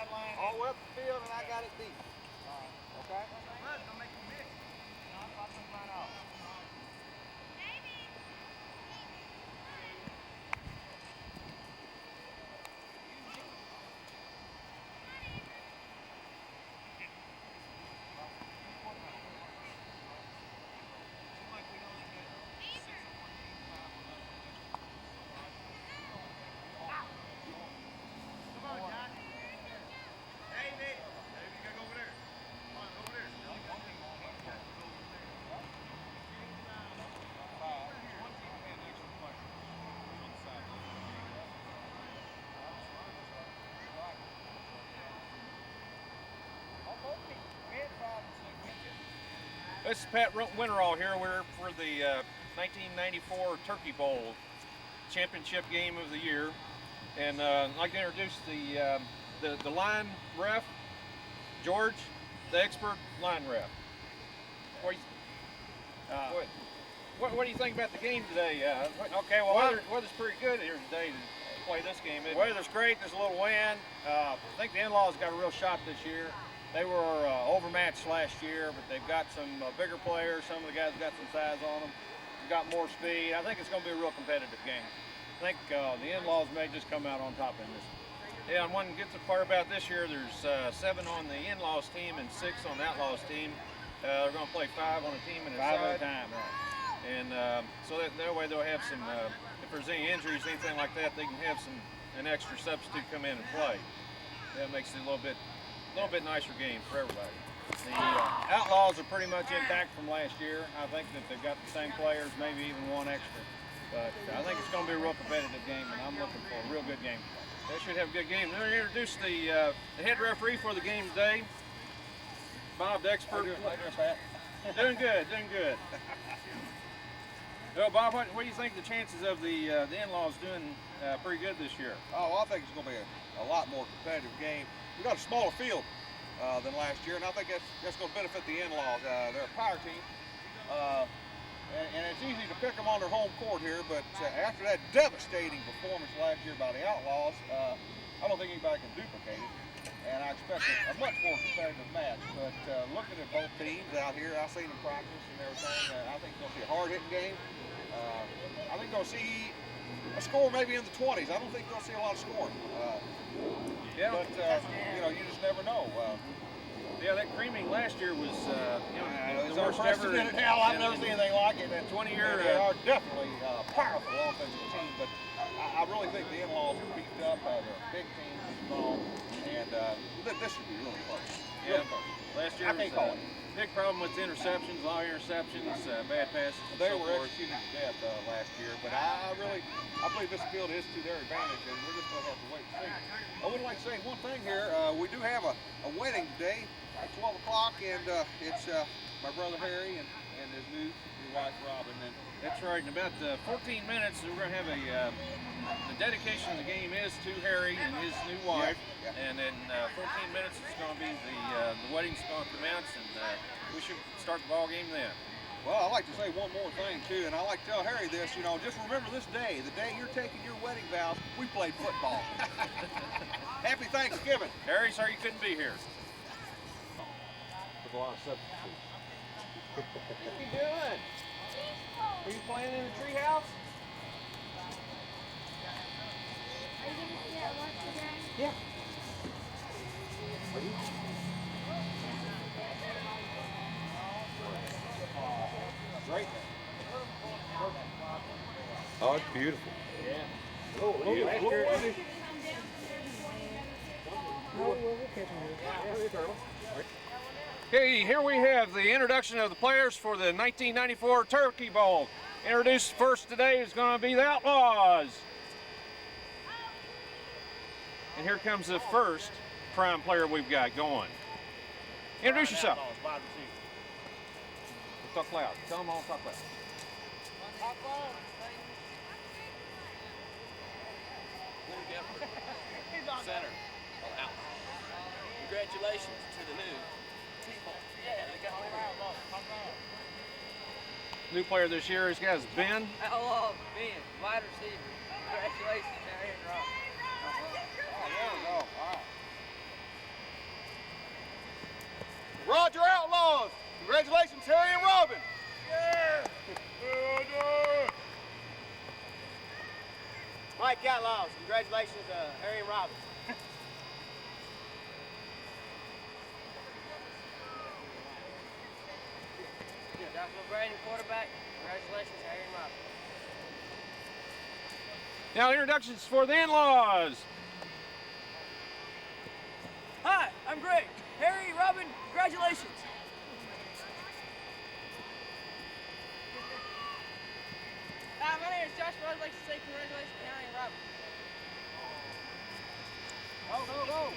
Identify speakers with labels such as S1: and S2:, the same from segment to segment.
S1: sideline.
S2: All the way up the field, and I got it deep. Okay?
S1: Don't make you miss. No, I'm going to run off.
S3: This is Pat Winterall here. We're for the 1994 Turkey Bowl championship game of the year, and I'd like to introduce the line ref, George, the expert line ref. What do you think about the game today? Okay, well, weather's pretty good here today to play this game.
S2: Weather's great. There's a little wind. I think the in-laws got a real shot this year. They were overmatched last year, but they've got some bigger players. Some of the guys got some size on them. They've got more speed. I think it's going to be a real competitive game. I think the in-laws may just come out on top in this.
S3: Yeah, and one gets the part about this year, there's 7 on the in-laws team and 6 on the outlaws team. They're going to play 5 on a team and a
S2: 5
S3: side.
S2: at a time, right.
S3: And so that way they'll have some, if there's any injuries, anything like that, they can have an extra substitute come in and play. That makes it a little bit nicer game for everybody.
S2: The Outlaws are pretty much intact from last year. I think that they've got the same players, maybe even one extra. But I think it's going to be a real competitive game, and I'm looking for a real good game.
S3: They should have a good game. Let me introduce the head referee for the game today, Bob, the expert. Doing good, doing good. Well, Bob, what do you think the chances of the in-laws doing pretty good this year?
S2: Oh, I think it's going to be a lot more competitive game. We got a smaller field than last year, and I think that's going to benefit the in-laws. They're a power team, and it's easy to pick them on their home court here, but after that devastating performance last year by the Outlaws, I don't think anybody can duplicate it, and I expect a much more competitive match. But looking at both teams out here, I've seen them practice and everything, I think it's going to be a hard-hitting game. I think they'll see a score maybe in the 20s. I don't think they'll see a lot of scoring. But you know, you just never know.
S3: Yeah, that creaming last year was
S2: the
S3: worst ever.
S2: I've never seen anything like it.
S3: 20-year.
S2: They are definitely a powerful offensive team, but I really think the in-laws are beefed up. They're a big team, strong, and this should be really close.
S3: Yeah, last year was a big problem with interceptions, a lot of interceptions, bad passes.
S2: They were executed to death last year, but I believe this field is to their advantage, and we're just going to have to wait and see. I would like to say one thing here. We do have a wedding today at 12 o'clock, and it's my brother Harry and his new wife Robin. And
S3: that's right. In about 14 minutes, we're going to have the dedication of the game is to Harry and his new wife, and in 14 minutes it's going to be the wedding's going to commence, and we should start the ball game then.
S2: Well, I'd like to say one more thing too, and I like to tell Harry this. You know, just remember this day, the day you're taking your wedding vows. We played football. Happy Thanksgiving,
S3: Harry. Sorry you couldn't be here.
S2: With a lot of substitutes.
S3: What are you doing? Are you playing in the treehouse?
S4: Are you going to see that lunch today?
S2: Yeah. Great.
S5: Oh, it's beautiful.
S3: Yeah. Okay, here we have the introduction of the players for the 1994 Turkey Bowl. Introduced first today is going to be the Outlaws. And here comes the first prime player we've got going. Introduce yourself. Talk loud. Tell them all to talk loud.
S6: Center. Congratulations to the new people. Yeah, they got
S3: New player this year, this guy's Ben.
S6: Outlaws, Ben, wide receiver. Congratulations down here in Rock.
S2: Oh, there we go. All right. Congratulations, Harry and Robin.
S5: Mike OutLaws, congratulations, Harry and Robin. Joshua Braden, quarterback. Congratulations, Harry and Robin.
S3: Now introductions for the in-laws.
S7: Hi, I'm Greg. Harry, Robin, congratulations.
S4: Hi, my name is Joshua. I'd like to say congratulations to Harry and Robin.
S5: Go.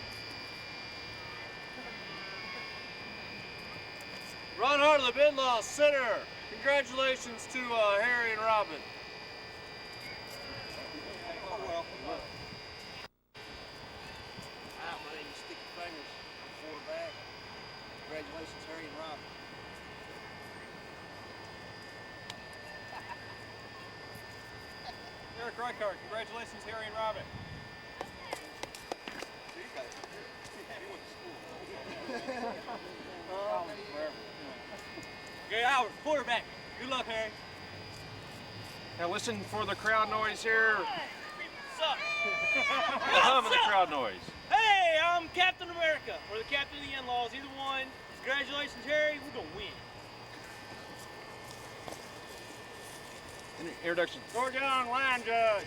S6: Ron Hartleb, in-law center. Congratulations to Harry and Robin.
S5: My name is Sticky Fingers, quarterback. Congratulations, Harry and Robin.
S1: Eric Reichart, congratulations, Harry and Robin.
S7: Gary Howard, quarterback. Good luck, Harry.
S3: Now listen for the crowd noise here.
S7: What's up?
S3: The hum of the crowd noise.
S7: Hey, I'm Captain America, or the captain of the in-laws, either one. Congratulations, Harry. We're going to win.
S3: Introduction.
S2: Georgia on line judge.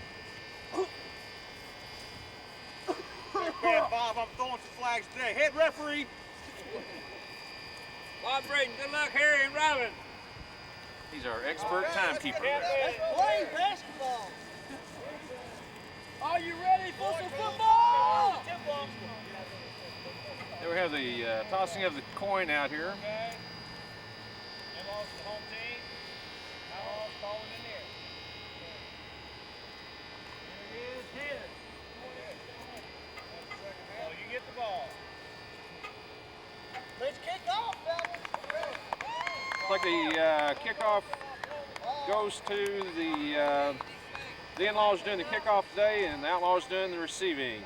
S2: Yeah, Bob, I'm throwing some flags today. Head referee.
S7: Bob Braden, good luck, Harry and Robin.
S3: He's our expert timekeeper.
S5: Play basketball.
S7: Are you ready for some football?
S3: There we have the tossing of the coin out here.
S1: Okay. In-laws to the home team. Outlaws calling in there. Here he is, hit it. So you get the ball.
S5: Let's kick off, fellas.
S3: Looks like the kickoff goes to the in-laws doing the kickoff today, and the outlaws doing the receiving.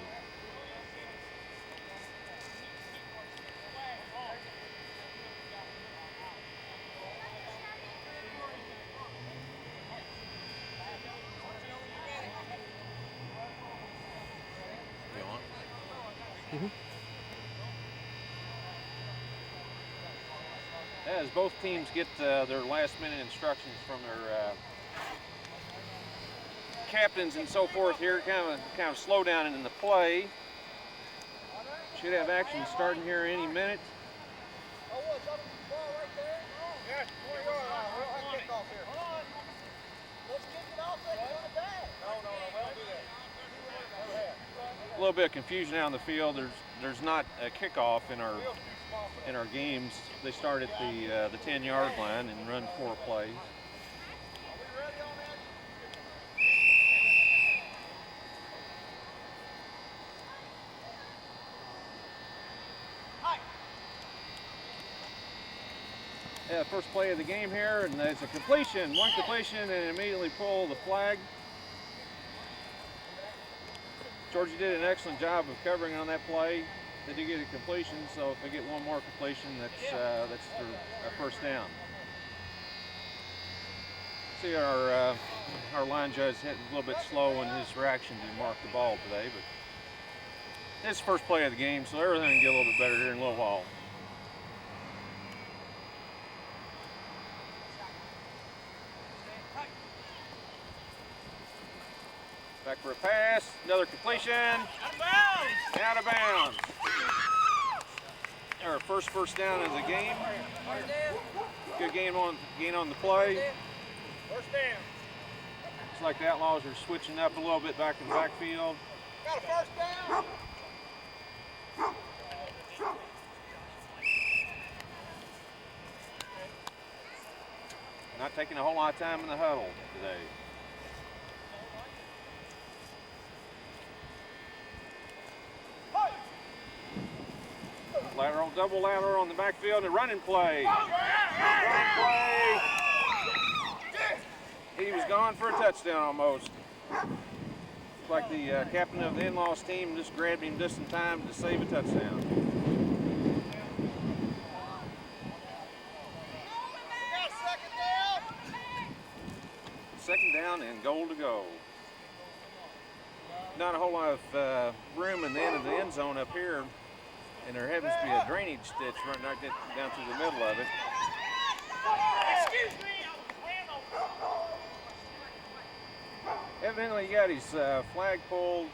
S3: As both teams get their last-minute instructions from their captains and so forth here, kind of slow down in the play. Should have action starting here any minute.
S5: Oh, what? Y'all the ball right there?
S2: Yes, 20-yard line. We'll have kickoff here.
S5: Let's kick it off and run it back.
S2: No, we don't do that.
S3: A little bit of confusion out on the field. There's not a kickoff in our games. They start at the 10-yard line and run 4 plays. Yeah, first play of the game here, and it's a completion. One completion, and immediately pull the flag. Georgia did an excellent job of covering on that play. They did get a completion, so if they get one more completion, that's their first down. See, our line judge hit a little bit slow in his reaction to mark the ball today, but it's the first play of the game, so everything will get a little bit better here in a little while. Back for a pass, another completion.
S7: Out of bounds.
S3: Out of bounds. Our first down of the game. Good gain on the play.
S2: First down.
S3: Looks like the Outlaws are switching up a little bit back in the backfield.
S2: Got a first down.
S3: Not taking a whole lot of time in the huddle today. Lateral, double lateral on the backfield, and a running play. Running play. He was gone for a touchdown almost. Looks like the captain of the in-laws team just grabbed him just in time to save a touchdown. down and goal to go. Not a whole lot of room in the end of the end zone up here, and there happens to be a drainage ditch running right down through the middle of it.
S1: Excuse me.
S3: Evidently he got his flag pulled.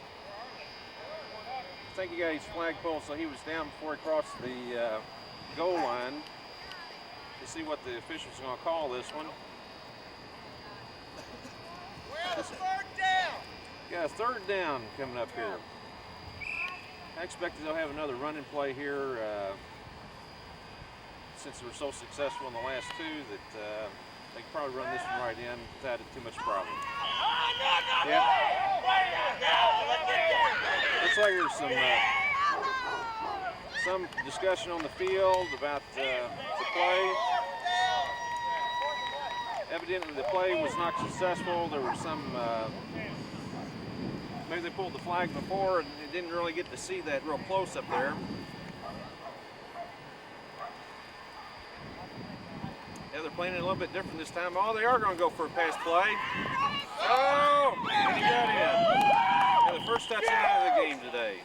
S3: I think he got his flag pulled so he was down before he crossed the goal line. Let's see what the officials are going to call this one.
S1: Well, it's third down.
S3: Got a third down coming up here. I expect they'll have another running play here since they were so successful in the last two that they can probably run this one right in without too much problem. Yeah. Looks like there's some discussion on the field about the play. Evidently the play was not successful. There was some, maybe they pulled the flag before and they didn't really get to see that real close up there. Yeah, they're playing it a little bit different this time. Oh, they are going to go for a pass play. Oh, and he got in. Yeah, the first touchdown of the game today.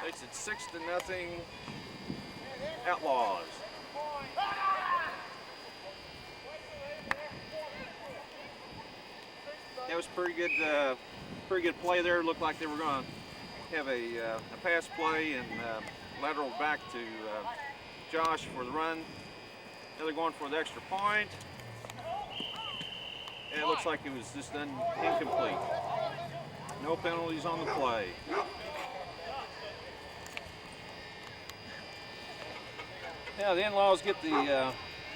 S3: It's at 6-0 Outlaws. That was pretty good play there. Looked like they were going to have a pass play and lateral back to Josh for the run. Now they're going for the extra point. And it looks like it was just incomplete. No penalties on the play. Now the in-laws get the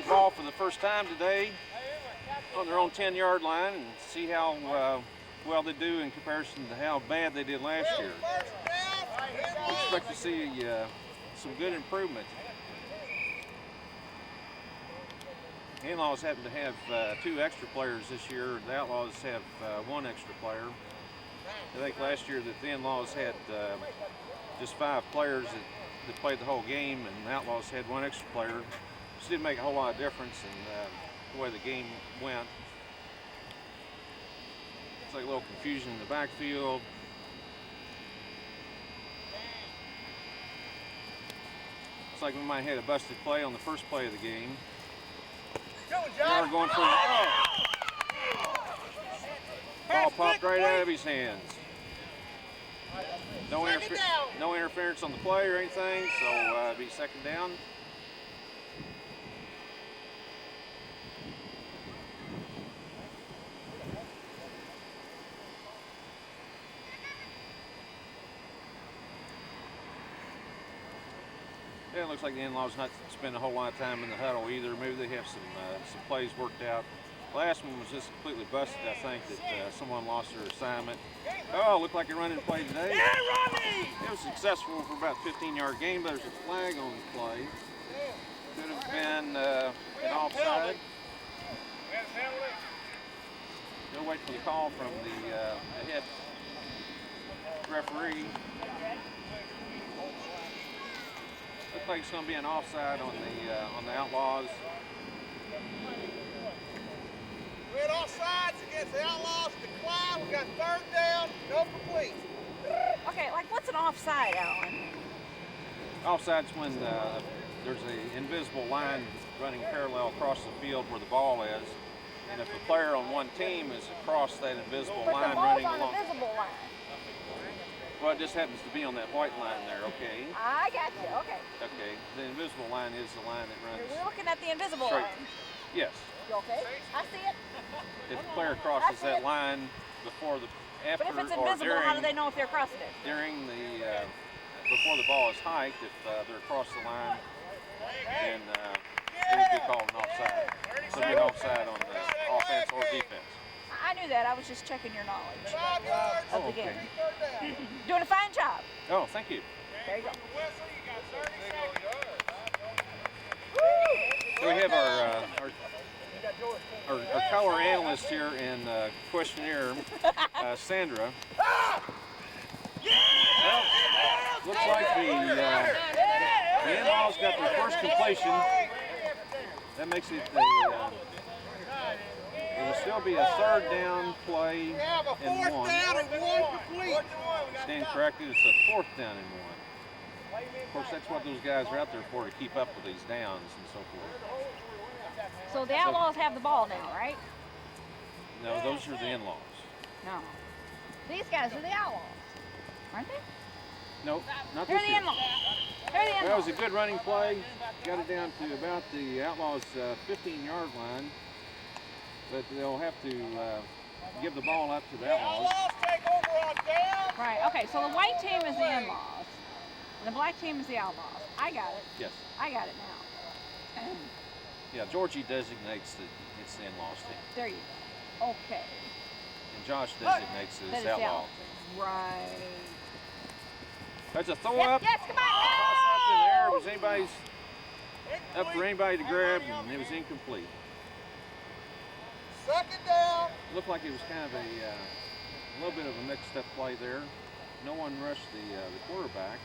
S3: ball for the first time today on their own 10-yard line and see how well they do in comparison to how bad they did last year. We expect to see some good improvement. The in-laws happen to have 2 extra players this year. The Outlaws have 1 extra player. I think last year that the in-laws had just 5 players that played the whole game, and the Outlaws had 1 extra player. Which didn't make a whole lot of difference in the way the game went. It's like a little confusion in the backfield. Looks like we might have had a busted play on the first play of the game. Now we're going for ball popped right out of his hands. No interference on the play or anything, so it'll be second down. Yeah, it looks like the in-laws not spending a whole lot of time in the huddle either. Maybe they have some plays worked out. Last one was just completely busted. I think that someone lost their assignment. Oh, looked like a running play today. It was successful for about a 15-yard gain, but there's a flag on the play. Could have been an offside. We'll wait for the call from the head referee. Looks like it's going to be an offside on the Outlaws.
S1: We had offsides against the Outlaws. Decline. We got third down. No complete.
S4: Okay, like what's an offside, Alan?
S3: Offside's when there's an invisible line running parallel across the field where the ball is, and if a player on one team is across that invisible line running along.
S4: But the ball's on a visible line.
S3: Well, it just happens to be on that white line there, okay?
S4: I got you, okay.
S3: Okay, the invisible line is the line that runs.
S4: We're looking at the invisible
S3: straight.
S4: line.
S3: Yes.
S4: You okay? I see it.
S3: If the player crosses that line before after,
S4: But if it's
S3: or
S4: invisible,
S3: during,
S4: how do they know if they're crossing it?
S3: during the, before the ball is hiked, if they're across the line, then it would be called an offside. So it'd be an offside on the offense or defense.
S4: I knew that. I was just checking your knowledge of the game.
S3: Okay.
S4: Doing a fine job.
S3: Oh, thank you.
S4: There you go.
S3: So we have our color analyst here and questionnaire, Sandra. Well, looks like the in-laws got their first completion. That makes it a It'll still be a third down play
S1: We have a
S3: and
S1: fourth
S3: one.
S1: down and one complete.
S3: Stand corrected, it's a fourth down and one. Of course, that's what those guys are out there for, to keep up with these downs and so forth.
S8: So the Outlaws have the ball now, right?
S3: No, those are the in-laws.
S8: No. These guys are the Outlaws, aren't they?
S3: Nope, not
S8: They're
S3: this
S8: the
S3: year.
S8: in-laws. They're the
S3: That
S8: in-laws.
S3: was a good running play. Got it down to about the Outlaws' 15-yard line. But they'll have to give the ball up to the Outlaws.
S1: Outlaws take over on down.
S8: Right, okay, so the white team is the in-laws. And the black team is the Outlaws. I got it.
S3: Yes.
S8: I got it now.
S3: Yeah, Georgie designates that it's the in-laws team.
S8: There you go. Okay.
S3: And Josh designates it
S8: That
S3: as
S8: is the
S3: Outlaws.
S8: Right.
S3: That's a throw
S8: Yes,
S3: up.
S8: yes, come
S3: Toss up in
S8: on!
S3: there. It
S8: No!
S3: was anybody's up for anybody to grab, and it was incomplete.
S1: Second down.
S3: Looked like it was kind of a little bit of a mixed-up play there. No one rushed the quarterback,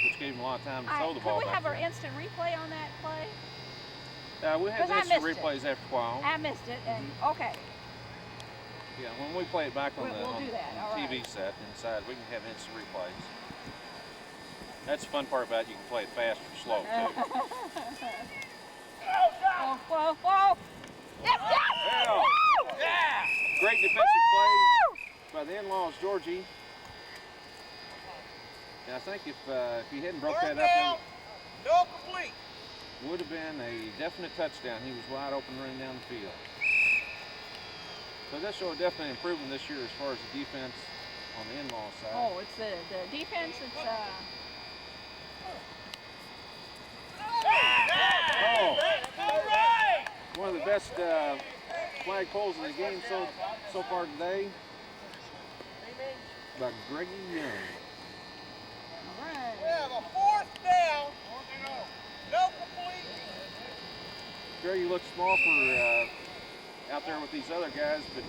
S3: which gave him a lot of time to throw the ball
S8: Could we
S3: back
S8: have our
S3: there.
S8: instant replay on that play?
S3: We had
S8: 'Cause I
S3: instant
S8: missed it.
S3: replays after a while.
S8: I missed it, and okay.
S3: Yeah, when we play it back on
S8: We'll do that, all
S3: TV
S8: right.
S3: set inside, we can have instant replays. That's the fun part about it. You can play it fast or slow, too.
S8: Whoa, whoa, whoa! Yes, yes!
S3: Yeah.
S8: Woo!
S4: Yeah!
S3: Great defensive play by the in-laws, Georgie. And I think if he hadn't broke
S1: Third
S3: that
S1: down.
S3: up,
S1: No complete.
S3: it would have been a definite touchdown. He was wide open running down the field. So this show definitely improvement this year as far as the defense on the in-law side.
S8: Oh, it's the defense. It's
S3: Oh,
S4: All right!
S3: one of the best flag pulls in the game so far today by Greggy Young.
S8: all right.
S1: We have a fourth down. No complete.
S3: Greggy looks small for out there with these other guys, but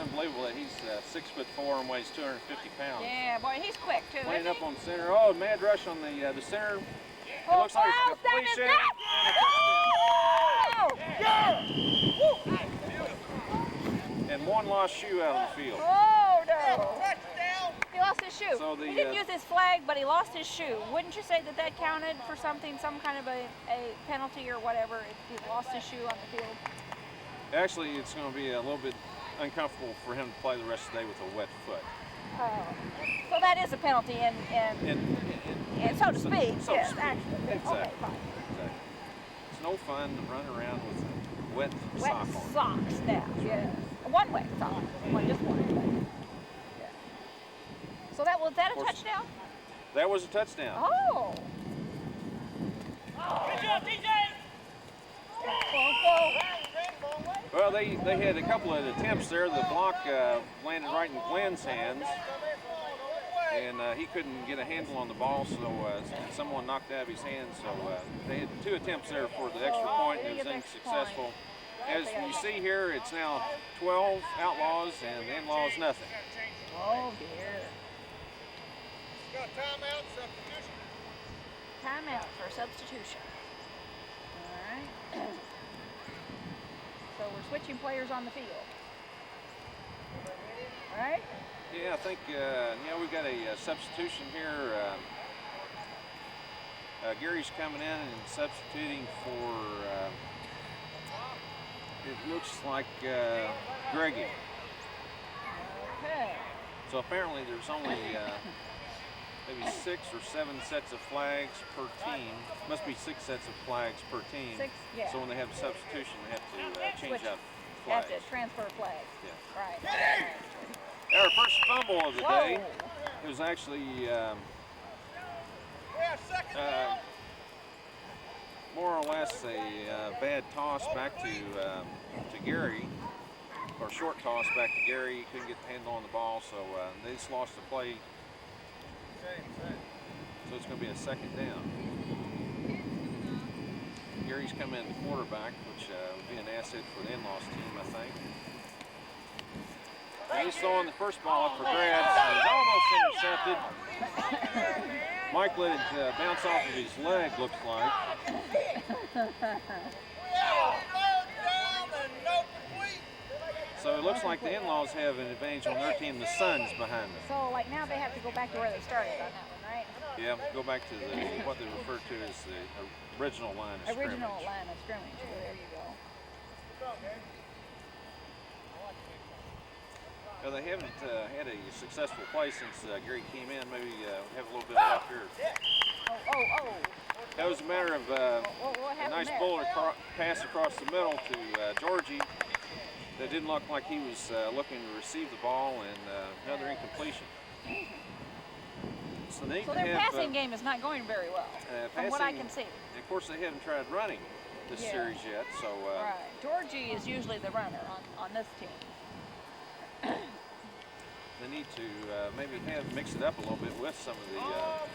S3: unbelievable that he's 6'4" and weighs 250 pounds.
S8: Yeah, boy, he's quick too.
S3: Laying
S8: Isn't
S3: up
S8: he?
S3: on center. Oh, mad rush on the center. It
S8: Oh,
S3: looks like
S8: oh,
S3: it's a
S8: that is
S3: completion.
S8: not-
S3: And one lost shoe out of the field.
S8: Oh no!
S1: Touchdown.
S8: He lost his shoe.
S3: So the,
S8: He didn't use his flag, but he lost his shoe. Wouldn't you say that counted for something, some kind of a penalty or whatever, if he lost his shoe on the field?
S3: Actually, it's going to be a little bit uncomfortable for him to play the rest of the day with a wet foot.
S8: Oh. So that is a penalty, and so to speak.
S3: So
S8: Yes,
S3: to speak.
S8: actually.
S3: Exactly.
S8: Okay, fine.
S3: Exactly. It's no fun to run around with a wet
S8: Wet
S3: sock on.
S8: socks now, yes. One way sock, just one. Yeah. So was that a
S3: course.
S8: touchdown?
S3: That was a touchdown.
S8: Oh.
S4: Good job, DJ!
S3: Well, they had a couple of attempts there. The block landed right in Glenn's hands, and he couldn't get a handle on the ball, so someone knocked out of his hands. So they had two attempts there for the extra point, and it was unsuccessful. As you see here, it's now 12 Outlaws and the in-laws nothing.
S8: Oh dear.
S1: Got a timeout substitution.
S8: Timeout for substitution. All right. So we're switching players on the field. All right?
S3: Yeah, I think we've got a substitution here. Gary's coming in and substituting for. It looks like Greggy.
S8: Okay.
S3: So apparently there's only maybe 6 or 7 sets of flags per team. Must be 6 sets of flags per team.
S8: 6, yeah.
S3: So when they have a substitution, they have to change
S8: Switch.
S3: out flags.
S8: Have to transfer flags.
S3: Yeah.
S8: Right.
S3: Our first fumble of the
S8: Whoa.
S3: day. It was actually
S1: We have second down.
S3: more or less a bad toss back to Gary, or short toss back to Gary. He couldn't get the handle on the ball, so they just lost the play. So it's going to be a second down. Gary's coming in the quarterback, which would be an asset for the in-laws team, I think. And he's throwing the first ball up for grabs. It was almost intercepted. Mike let it bounce off of his leg, looks like.
S1: We have a third down and no complete.
S3: So it looks like the in-laws have an advantage on their team. The sun's behind them.
S8: So like now they have to go back to where they started on that one, right?
S3: Yeah, go back to what they refer to as the original line of scrimmage.
S8: Original line of scrimmage. Well, there you go.
S3: Well, they haven't had a successful play since Gary came in. Maybe have a little bit of luck here.
S8: Oh.
S3: That was a matter of a nice bullet pass across the middle to Georgie. That didn't look like he was looking to receive the ball, and another incompletion. So
S8: their passing game is not going very well, from what I can see.
S3: Of course, they haven't tried running this series yet, so...
S8: right. Georgie is usually the runner on this team.
S3: They need to maybe mix it up a little bit with some of the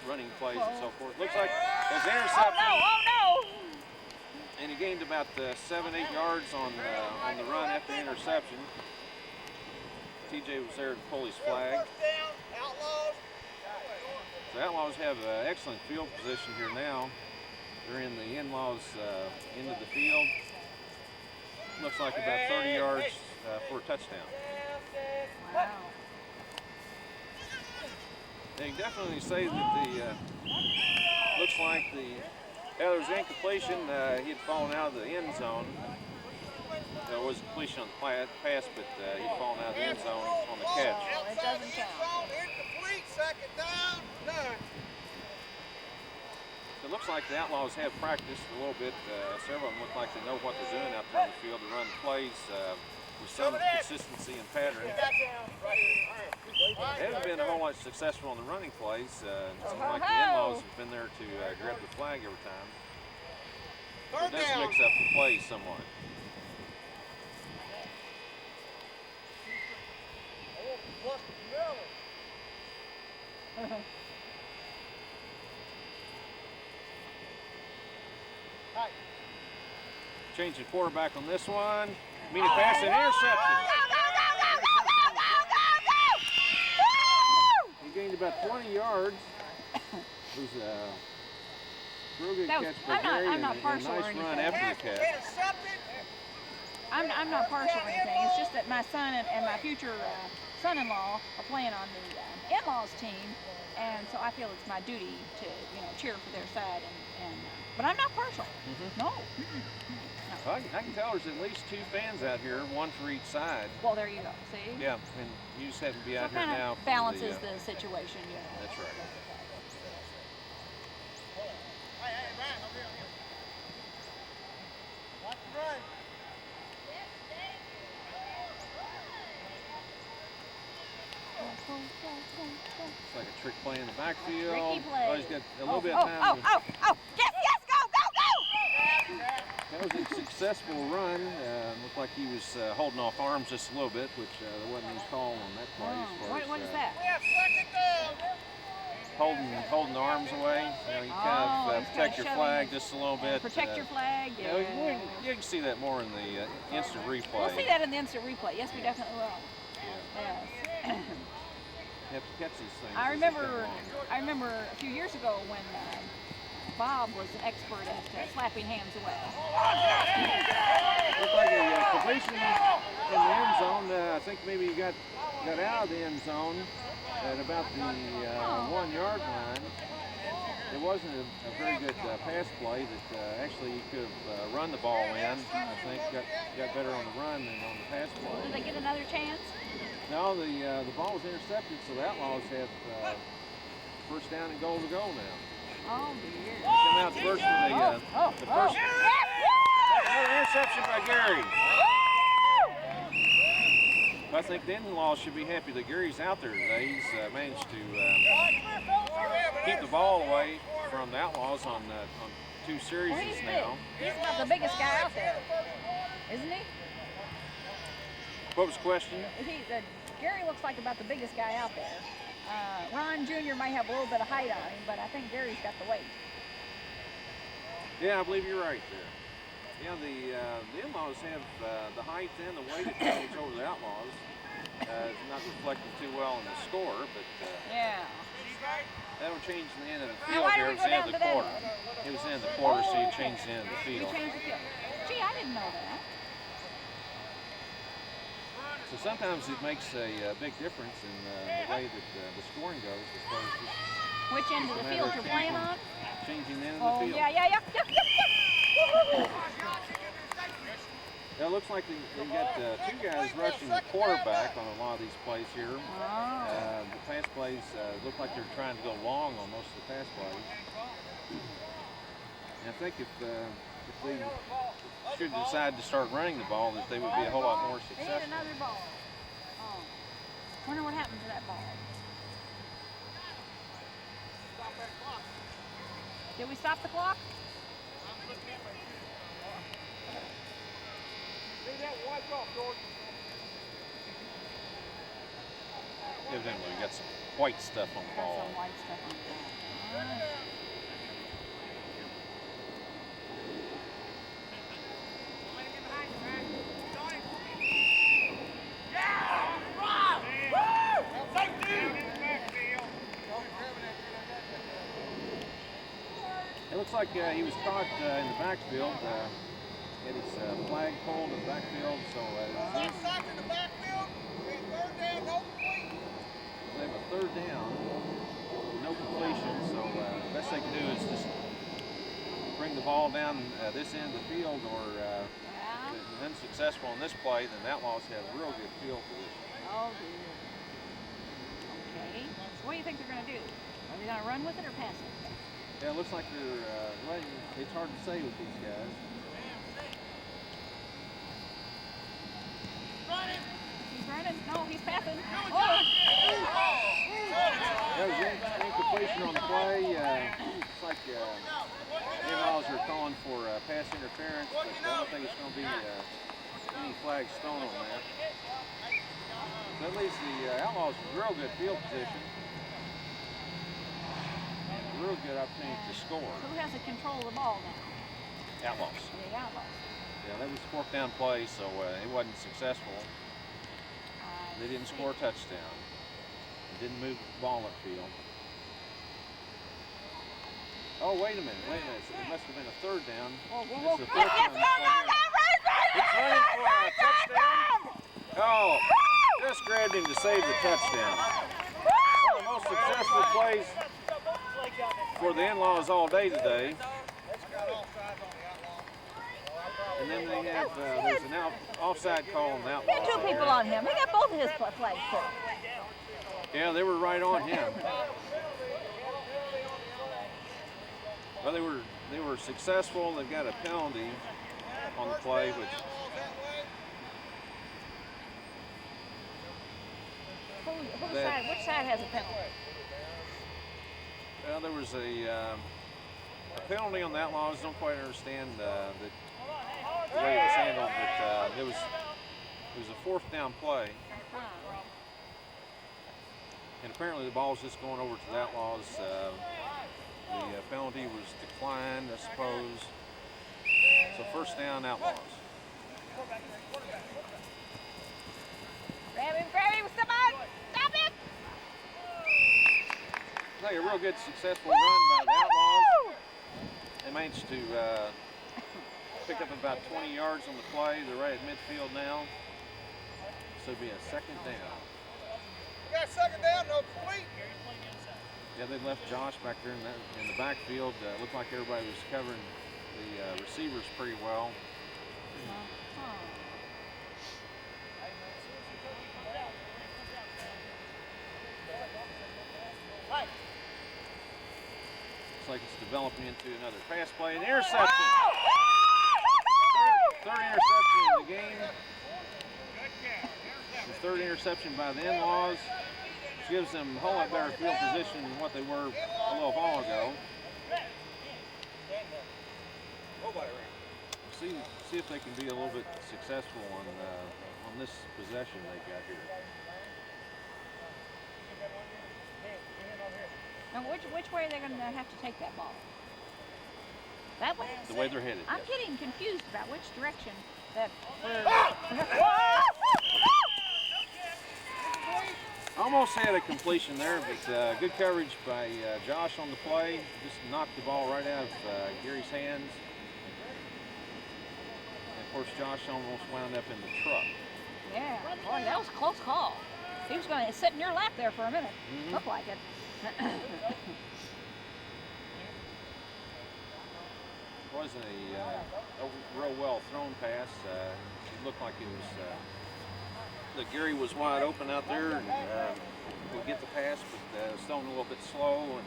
S3: running plays and so forth. Looks like there's an interception.
S8: Oh no!
S3: And he gained about 7-8 yards on the run after the interception. TJ was there to pull his flag.
S1: First down, Outlaws.
S3: So the Outlaws have excellent field position here now. They're in the in-laws end of the field. Looks like about 30 yards for a touchdown.
S8: Wow.
S3: They can definitely say that looks like there was an incompletion. He had fallen out of the end zone. There was a completion on the pass, but he'd fallen out of the end zone on the catch.
S8: It doesn't count.
S1: Incomplete, second down, none.
S3: It looks like the Outlaws have practiced a little bit. Several of them look like they know what they're doing out there on the field to run the plays with some consistency and pattern. They haven't been a whole lot successful on the running plays. It seems like the in-laws have been there to grab the flag every time. So it does mix up the plays somewhat. Changing quarterback on this one. Meaning pass and interception. He gained about 20 yards. It was a real good catch by Gary and a nice run after the catch.
S8: I'm not partial or anything. It's just that my son and my future son-in-law are playing on the in-laws team, and so I feel it's my duty to cheer for their side. But I'm not partial. No.
S3: Well, I can tell there's at least 2 fans out here, one for each side.
S8: Well, there you go. See?
S3: Yeah, and you just happen to be out
S8: So
S3: here now.
S8: Balances the situation.
S3: That's right.
S1: Hey, Brian, over here. Watch the run.
S3: It's like a trick play in the backfield.
S8: Tricky play.
S3: Oh, he's got a little bit of time.
S8: Yes, go!
S3: That was a successful run. Looked like he was holding off arms just a little bit, which there wasn't any call on that play. As far
S8: What
S3: as,
S8: is that?
S1: We have second down.
S3: Holding the arms away. You kind of protect your flag just a little bit.
S8: Protect your flag.
S3: You know, you can see that more in the instant replay.
S8: We'll see that in the instant replay. Yes, we definitely will.
S3: Yeah.
S8: Yes.
S3: You have to catch these things.
S8: I remember a few years ago when Bob was an expert at slapping hands away.
S3: Looked like a completion in the end zone. I think maybe he got out of the end zone at about the 1 yard line. It wasn't a very good pass play that actually he could have run the ball in. I think got better on the run than on the pass play.
S8: Did they get another chance?
S3: No, the ball was intercepted, so the Outlaws have first down and goal to go now.
S8: Oh dear.
S3: They come out first with the first. Another interception by Gary. I think the in-laws should be happy that Gary's out there today. He's managed to keep the ball away from the Outlaws on 2 series now.
S8: He's about the biggest guy out there, isn't he?
S3: What was the question?
S8: Gary looks like about the biggest guy out there. Ron Jr. may have a little bit of height on him, but I think Gary's got the weight.
S3: Yeah, I believe you're right there. Yeah, the in-laws have the height and the weight advantage over the Outlaws. It's not reflecting too well in the score, but
S8: yeah,
S3: that'll change the end of the field
S8: why
S3: here.
S8: don't
S3: It was
S8: we
S3: the
S8: go
S3: end of
S8: down
S3: the
S8: to
S3: quarter.
S8: that?
S3: It was the end of the quarter, so you changed the end of the
S8: We
S3: field.
S8: changed the field. Gee, I didn't know that.
S3: So sometimes it makes a big difference in the way that the scoring goes as far as just
S8: Which end of the field you're playing on?
S3: changing the end of
S8: Oh,
S3: the field.
S8: yeah.
S3: It looks like they got two guys rushing the quarterback on a lot of these plays here.
S8: Oh.
S3: The pass plays look like they're trying to go long on most of the pass plays. And I think if they should decide to start running the ball, that they would be a whole lot more
S8: They
S3: successful.
S8: hit another ball. Oh. Wonder what happened to that ball. Did we stop the clock?
S3: Evidently, we got some white stuff on the
S8: Got
S3: ball.
S8: some white stuff on the ball.
S3: It looks like he was caught in the backfield. Had his flag pulled in the backfield, so
S1: Offsides in the backfield. We have third down, no complete.
S3: they have a third down, no completion. So the best they can do is just bring the ball down this end of the field, or if they're unsuccessful in this play, then Outlaws have real good field position.
S8: Oh dear. Okay. So what do you think they're going to do? Are they going to run with it or pass it?
S3: Yeah, it looks like they're letting. It's hard to say with these guys.
S8: He's running. No, he's passing. Oh!
S3: That was incompletion on the play. Looks like Outlaws are calling for pass interference, but I don't think it's going to be any flags thrown on that. So that leaves the Outlaws with real good field position. Real good opportunity to score.
S8: Who has the control of the ball now?
S3: Outlaws.
S8: The Outlaws.
S3: Yeah, that was a fourth down play, so it wasn't successful. They didn't score a touchdown. They didn't move the ball upfield. Oh, wait a minute. It must have been a third down.
S8: Whoa.
S3: This is a fourth down. He's running for a touchdown. Oh, just grabbed him to save the touchdown. One of the most successful plays for the in-laws all day today. And then they have, there's an offside call on the
S8: They
S3: Outlaws.
S8: had two people on him. They got both of his flags put.
S3: Yeah, they were right on him. Well, they were successful. They've got a penalty on the play, which
S8: Which side has a penalty?
S3: well, there was a penalty on the Outlaws. Don't quite understand the way it was handled, but it was a fourth down play, and apparently the ball's just going over to the Outlaws. The penalty was declined, I suppose. So first down, Outlaws.
S8: Grab him, stop it!
S3: Like a real good, successful run by the Outlaws. They managed to pick up about 20 yards on the play. They're right at midfield now. So it'll be a second down.
S1: We got second down, no complete.
S3: Yeah, they left Josh back there in the backfield. Looked like everybody was covering the receivers pretty well. Looks like it's developing into another pass play. An interception. Third interception in the game. The third interception by the in-laws, which gives them a whole lot better field position than what they were a little while ago. See if they can be a little bit successful on this possession they got here.
S8: Now, which way are they going to have to take that ball? That way?
S3: The way they're headed.
S8: I'm
S3: yes.
S8: getting confused about which direction that
S3: Almost had a completion there, but good coverage by Josh on the play. Just knocked the ball right out of Gary's hands. And of course, Josh almost wound up in the truck.
S8: Yeah, boy, that was a close call. He was going to sit in your lap there for a minute. Looked like it.
S3: Wasn't a real well thrown pass. It looked like it was that Gary was wide open out there and would get the pass, but was thrown a little bit slow and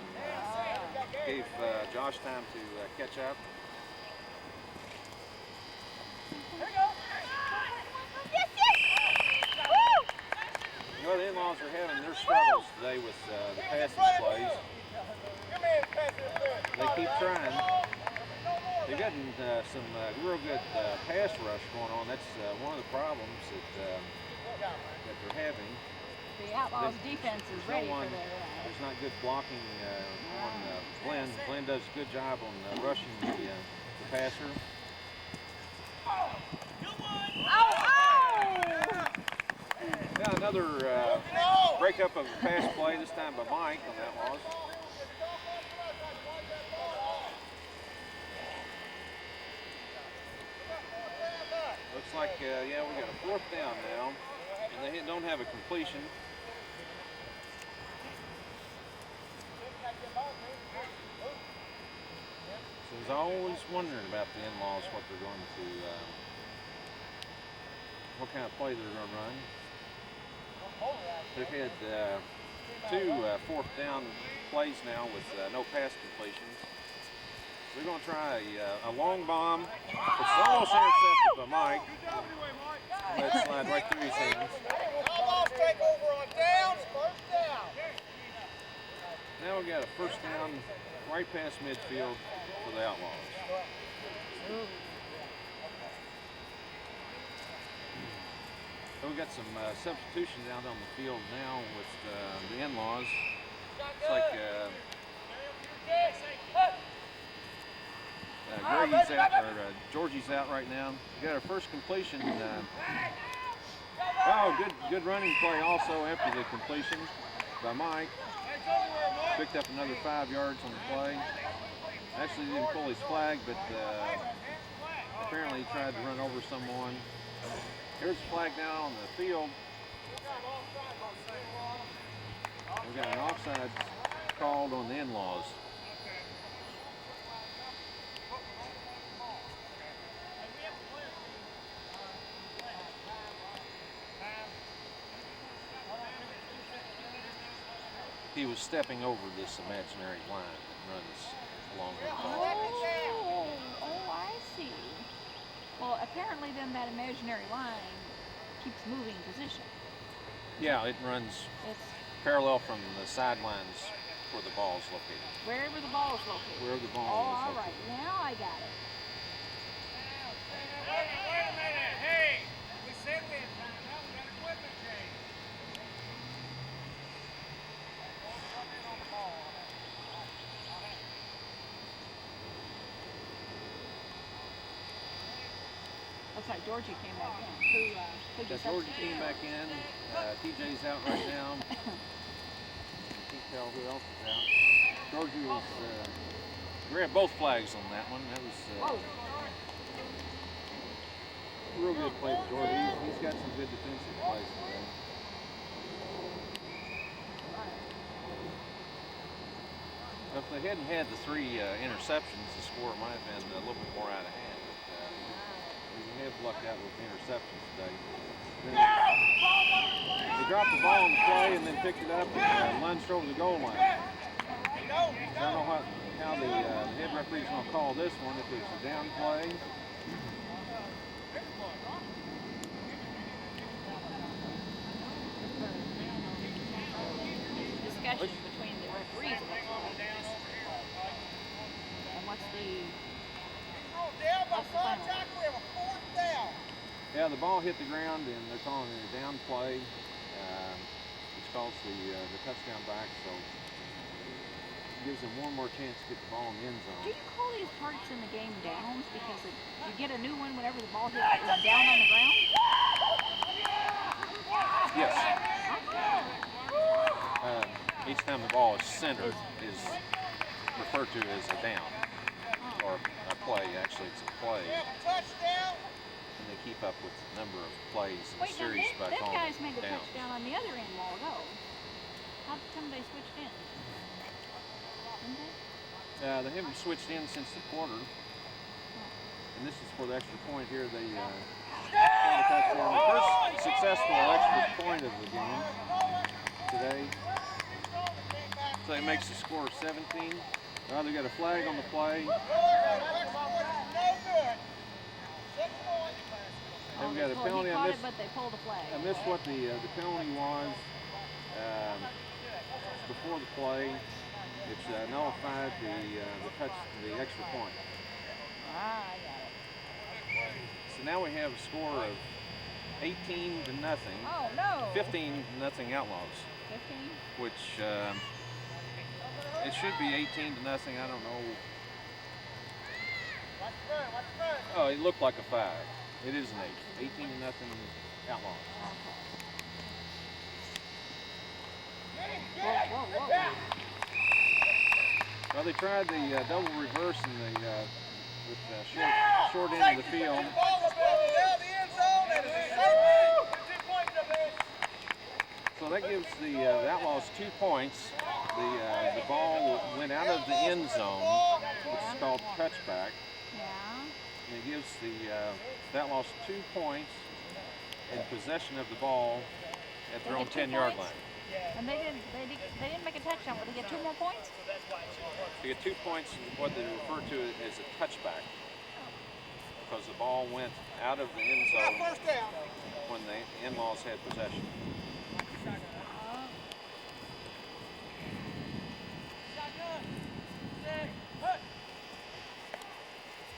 S3: gave Josh time to catch up. Well, the in-laws are having their struggles today with the passing plays. They keep trying. They've gotten some real good pass rush going on. That's one of the problems that they're having.
S8: The Outlaws defense is ready for their.
S3: There's not good blocking on Glenn. Glenn does a good job on rushing the passer. Yeah, another breakup of a pass play, this time by Mike on Outlaws. Looks like, yeah, we got a 4th down now, and they don't have a completion. So I was always wondering about the in-laws, what they're going to, what kind of play they're going to run. They've had 2 4th down plays now with no pass completions. We're going to try a long bomb. It's almost intercepted by Mike. Let it slide right through his hands.
S1: Outlaws take over on downs, 1st down.
S3: Now we got a 1st down right past midfield for the Outlaws. So we got some substitutions out on the field now with the in-laws. It's like Greggy's out, or Georgie's out right now. We got our first completion. Oh, good running play also after the completion by Mike. Picked up another 5 yards on the play. Actually didn't pull his flag, but apparently he tried to run over someone. Here's the flag down on the field. We've got an offside called on the in-laws. He was stepping over this imaginary line that runs along the ball.
S8: Oh, I see. Well, apparently then that imaginary line keeps moving position.
S3: Yeah, it runs parallel from the sidelines where the ball is located.
S8: Wherever the ball is located.
S3: Wherever the ball is
S8: all
S3: located.
S8: right. Now I got it.
S1: Wait a minute. Hey, we said we had time. Now we got equipment change.
S8: Looks like Georgie came back in. Who just
S3: Georgie came back in. TJ's out right now. Can't tell who else is out. Georgie was grabbed both flags on that one. That was real good play for Georgie. He's got some good defensive plays today. If they hadn't had the 3 interceptions, the score might have been a little bit more out of hand. We have lucked out with interceptions today. They dropped the ball on the play and then picked it up and lunged over the goal line. I don't know how the head referee's going to call this one, if it's a down play.
S8: Discussion between the referees. And what's the final?
S1: We have a 4th down.
S3: Yeah, the ball hit the ground and they're calling it a down play, which calls the touchdown back, so it gives them one more chance to get the ball in the end zone.
S8: Do you call these parts in the game downs because you get a new one whenever the ball hits down on the ground?
S3: Yes. Each time the ball is centered is referred to as a down, or a play. Actually, it's a play.
S1: We have a touchdown.
S3: And and they keep up with the number of plays in the
S8: Wait, now
S3: series by
S8: them
S3: calling
S8: guys made the
S3: downs.
S8: touchdown on the other end a while ago. How come they switched in? Didn't they?
S3: They haven't switched in since the quarter. And this is for the extra point here. They scored a touchdown. The first successful extra point of the game today. So it makes the score 17. Now they've got a flag on the play. And we got a penalty on this.
S8: But they pulled a flag.
S3: I missed what the penalty was before the play. It's nullified the extra point.
S8: Ah, I got it.
S3: So now we have a score of 18-0.
S8: Oh no.
S3: 15-0 Outlaws.
S8: 15.
S3: Which it should be 18-0. I don't know. Oh, it looked like a 5. It is an 8. 18-0 Outlaws.
S8: Whoa.
S3: Well, they tried the double reverse in the with the short end of the field. So that gives the Outlaws 2 points. The ball went out of the end zone, which is called touchback.
S8: Yeah.
S3: And it gives the Outlaws 2 points in possession of the ball at their own 10-yard line.
S8: And they didn't make a touchdown, but they get 2 more points?
S3: They get 2 points in what they refer to as a touchback, because the ball went out of the end zone when the in-laws had possession.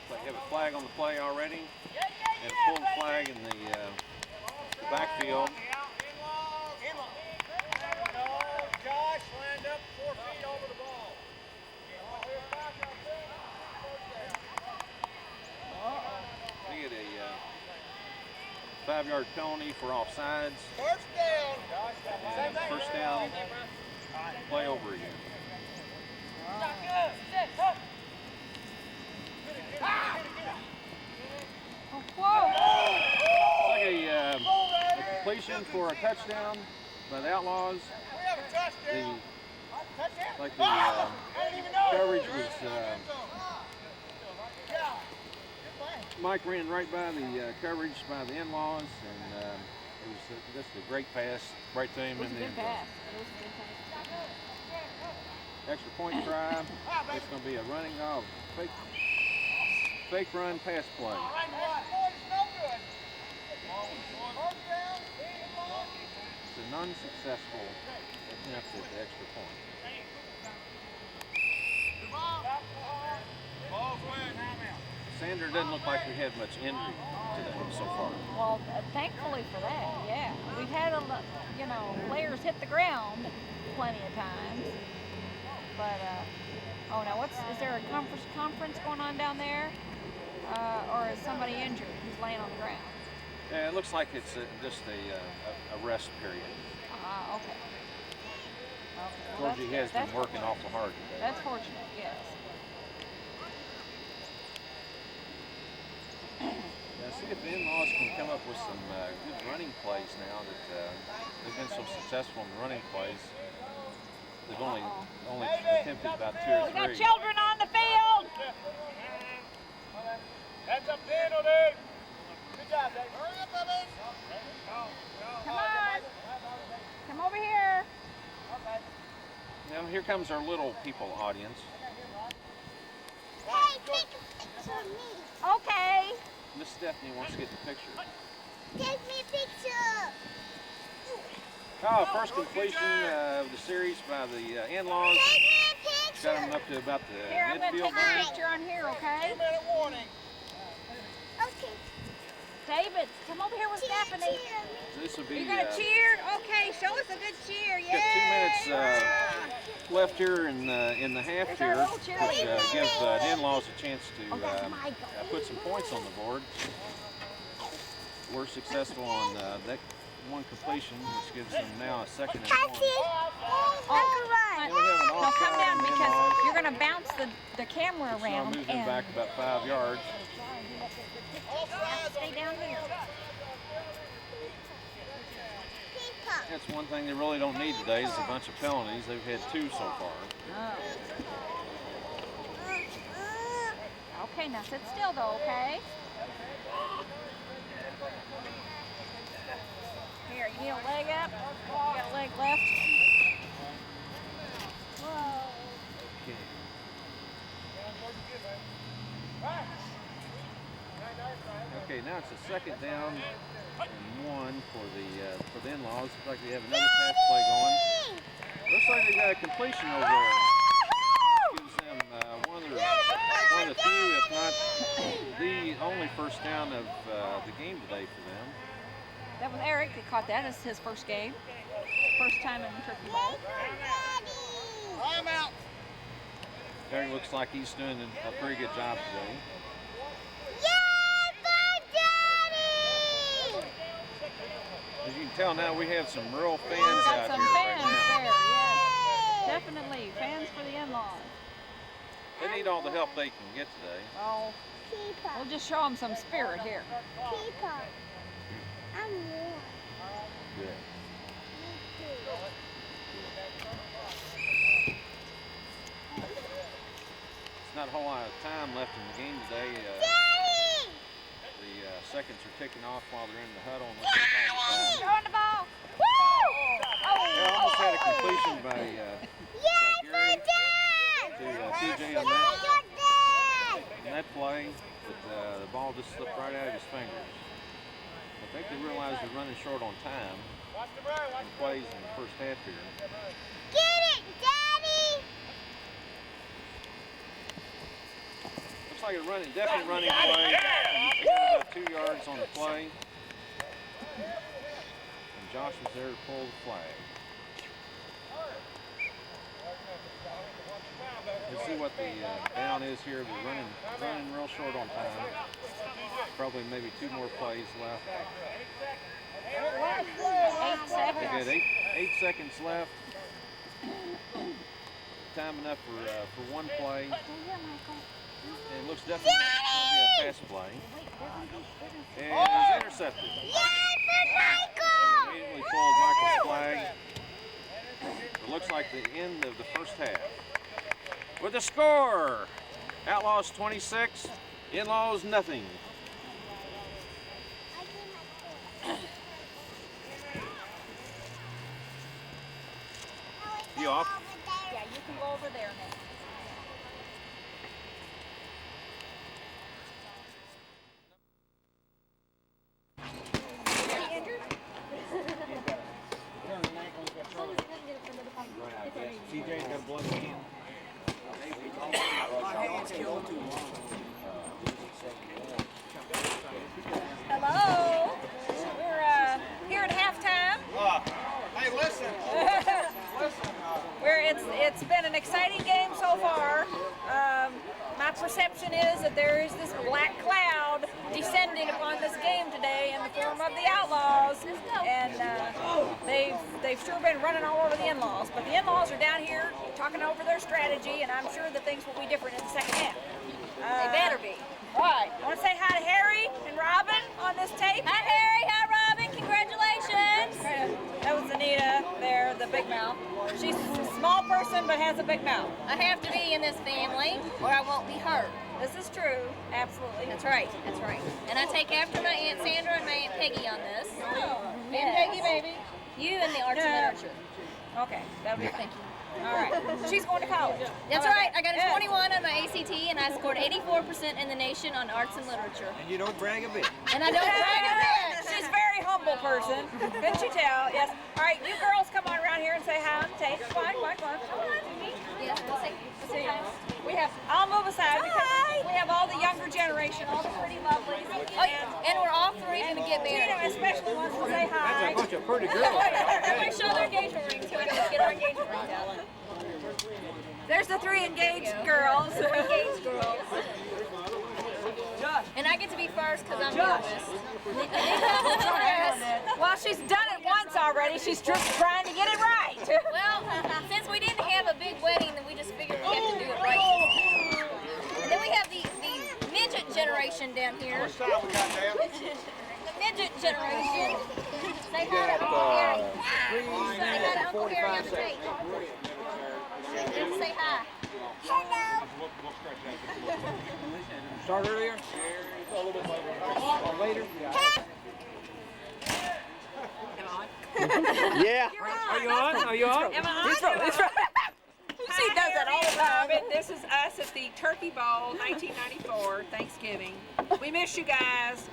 S3: So they have a flag on the play already, and a pulled flag in the backfield.
S1: Josh lined up 4 feet over the ball.
S3: They get a 5-yard penalty for offsides.
S1: First down.
S3: And first down, play over again.
S8: Whoa!
S3: It's like a completion for a touchdown by the Outlaws.
S1: We have a touchdown.
S3: The coverage was Mike ran right by the coverage by the in-laws, and it was just a great pass right to him in the end zone. Extra point try. It's going to be a running fake run pass play. It's a non-successful attempt at the extra point. Sander doesn't look like we had much injury today so far.
S8: Well, thankfully for that, yeah. We've had layers hit the ground plenty of times. But oh, now is there a conference going on down there, or is somebody injured who's laying on the ground?
S3: Yeah, it looks like it's just a rest period.
S8: Ah, okay. Well,
S3: Georgie has been working awful hard today.
S8: That's fortunate, yes.
S3: Now, see if the in-laws can come up with some good running plays now that they've been so successful in the running plays. They've only attempted about 2 or 3.
S8: We got children on the field!
S1: That's up there, dude. Good job, Dave. Hurry up, baby.
S8: Come on. Come over here.
S3: Now here comes our little people audience.
S9: Hey, take a picture of me.
S8: Okay.
S3: Miss Stephanie wants to get the picture.
S9: Take me a picture.
S3: Oh, first completion of the series by the in-laws.
S9: Take me a picture.
S3: Got them up to about the
S8: Here, I'm going to
S3: midfield
S8: take a
S3: line.
S8: picture on here, okay?
S1: 2-minute warning.
S9: Okay.
S8: David, come over here with Stephanie.
S3: So this will be.
S8: You're going to cheer? Okay, show us a good cheer. Yay!
S3: Got 2 minutes left here in the half
S8: There's
S3: here,
S8: our little
S3: which
S8: cheerleader.
S3: give the in-laws a chance to
S8: Michael.
S3: put some points on the board. We're successful on that one completion, which gives them now a 2nd and 1.
S8: Oh, not.
S3: Yeah, we have an
S8: No, come
S3: offside
S8: down
S3: and
S8: because
S3: in-laws.
S8: you're going to bounce the camera
S3: So I'm
S8: around.
S3: moving
S8: And
S3: back about 5 yards.
S8: stay down here.
S3: That's one thing they really don't need today is a bunch of penalties. They've had 2 so far.
S8: Oh. Okay, now sit still though, okay? Here, you need a leg up? You got a leg left? Whoa.
S3: Okay, now it's a 2nd down and 1 for the in-laws. Looks like they have another pass play going. Looks like they got a completion over there. Gives them one of the few, if not the only first down of the game today for them.
S8: That was Eric that caught that. It's his first game. First time in the Turkey Bowl.
S1: I'm out.
S3: Eric looks like he's doing a pretty good job today. As you can tell now, we have some real fans out
S8: Some
S3: here
S8: fans
S3: right now.
S8: there, yes. Definitely. Fans for the in-laws.
S3: They need all the help they can get today.
S8: Oh, we'll just show them some spirit here.
S9: I'm warm.
S3: Good. It's not a whole lot of time left in the game today. The seconds are ticking off while they're in the huddle.
S8: Throwing the ball. Woo!
S3: They almost had a completion by Gary to TJ on that play, but the ball just slipped right out of his fingers. I think they realized they're running short on time. And plays in the first half here.
S9: Get it, Daddy!
S3: Looks like a definitely running play. About 2 yards on the play. And Josh was there to pull the flag. Let's see what the down is here. They're running real short on time. Probably maybe 2 more plays left.
S8: 8 seconds.
S3: They got 8 seconds left. Time enough for 1 play. And it looks definitely going to be a pass play. And it's intercepted. Immediately pulled Michael's flag. It looks like the end of the first half. With the score, Outlaws 26, In-laws nothing. You off?
S8: Yeah, you can go over there now.
S3: TJ's got a blood hand.
S8: Hello. We're here at halftime.
S1: Hey, listen.
S8: It's been an exciting game so far. My perception is that there is this black cloud descending upon this game today in the form of the Outlaws, and they've sure been running all over the In-laws. But the In-laws are down here talking over their strategy, and I'm sure that things will be different in the second half. They better be. All right. I want to say hi to Harry and Robin on this tape. Hi, Harry. Hi, Robin. Congratulations. That was Anita there, the big mouth. She's a small person but has a big mouth.
S10: I have to be in this family or I won't be hurt.
S8: This is true. Absolutely.
S10: That's right. That's right. And I take after my Aunt Sandra and my Aunt Peggy on this.
S8: Oh,
S10: Me and Peggy, baby. You and the arts and literature.
S8: Okay. That'll be thank you. All right. She's going to college.
S10: That's right. I got a 21 on my ACT and I scored 84% in the nation on arts and literature.
S5: And you don't brag a bit.
S10: And I don't brag a bit.
S8: She's a very humble person. Couldn't you tell? Yes. All right, you girls come on around here and say hi on the tape. Come on. Come on.
S10: Yes, we'll see.
S8: See, I'll move aside because we have all the younger generation, all the pretty lovelies.
S10: And we're all three going to get married.
S8: Especially ones who say hi.
S5: That's a bunch of pretty girls.
S10: And we show their engagement rings so we can get our engagement rings out.
S8: There's the 3 engaged girls.
S10: Engaged girls. And I get to be first because I'm nervous.
S8: Well, she's done it once already. She's just trying to get it right.
S10: Well, since we didn't have have a big wedding, and we just figured we have to do it right this time. And then we have the midget generation down here.
S2: Which side we got now?
S10: The midget generation. Say hi to Uncle Harry. Say hi to Uncle Harry on the tape. Say hi. Hello.
S11: Start earlier? A little bit later. Or later?
S5: Yeah.
S11: Are you on? Are you on?
S12: Am I on?
S8: He's right. She does that all the time.
S12: Robin, this is us at the Turkey Bowl 1994 Thanksgiving. We miss you guys.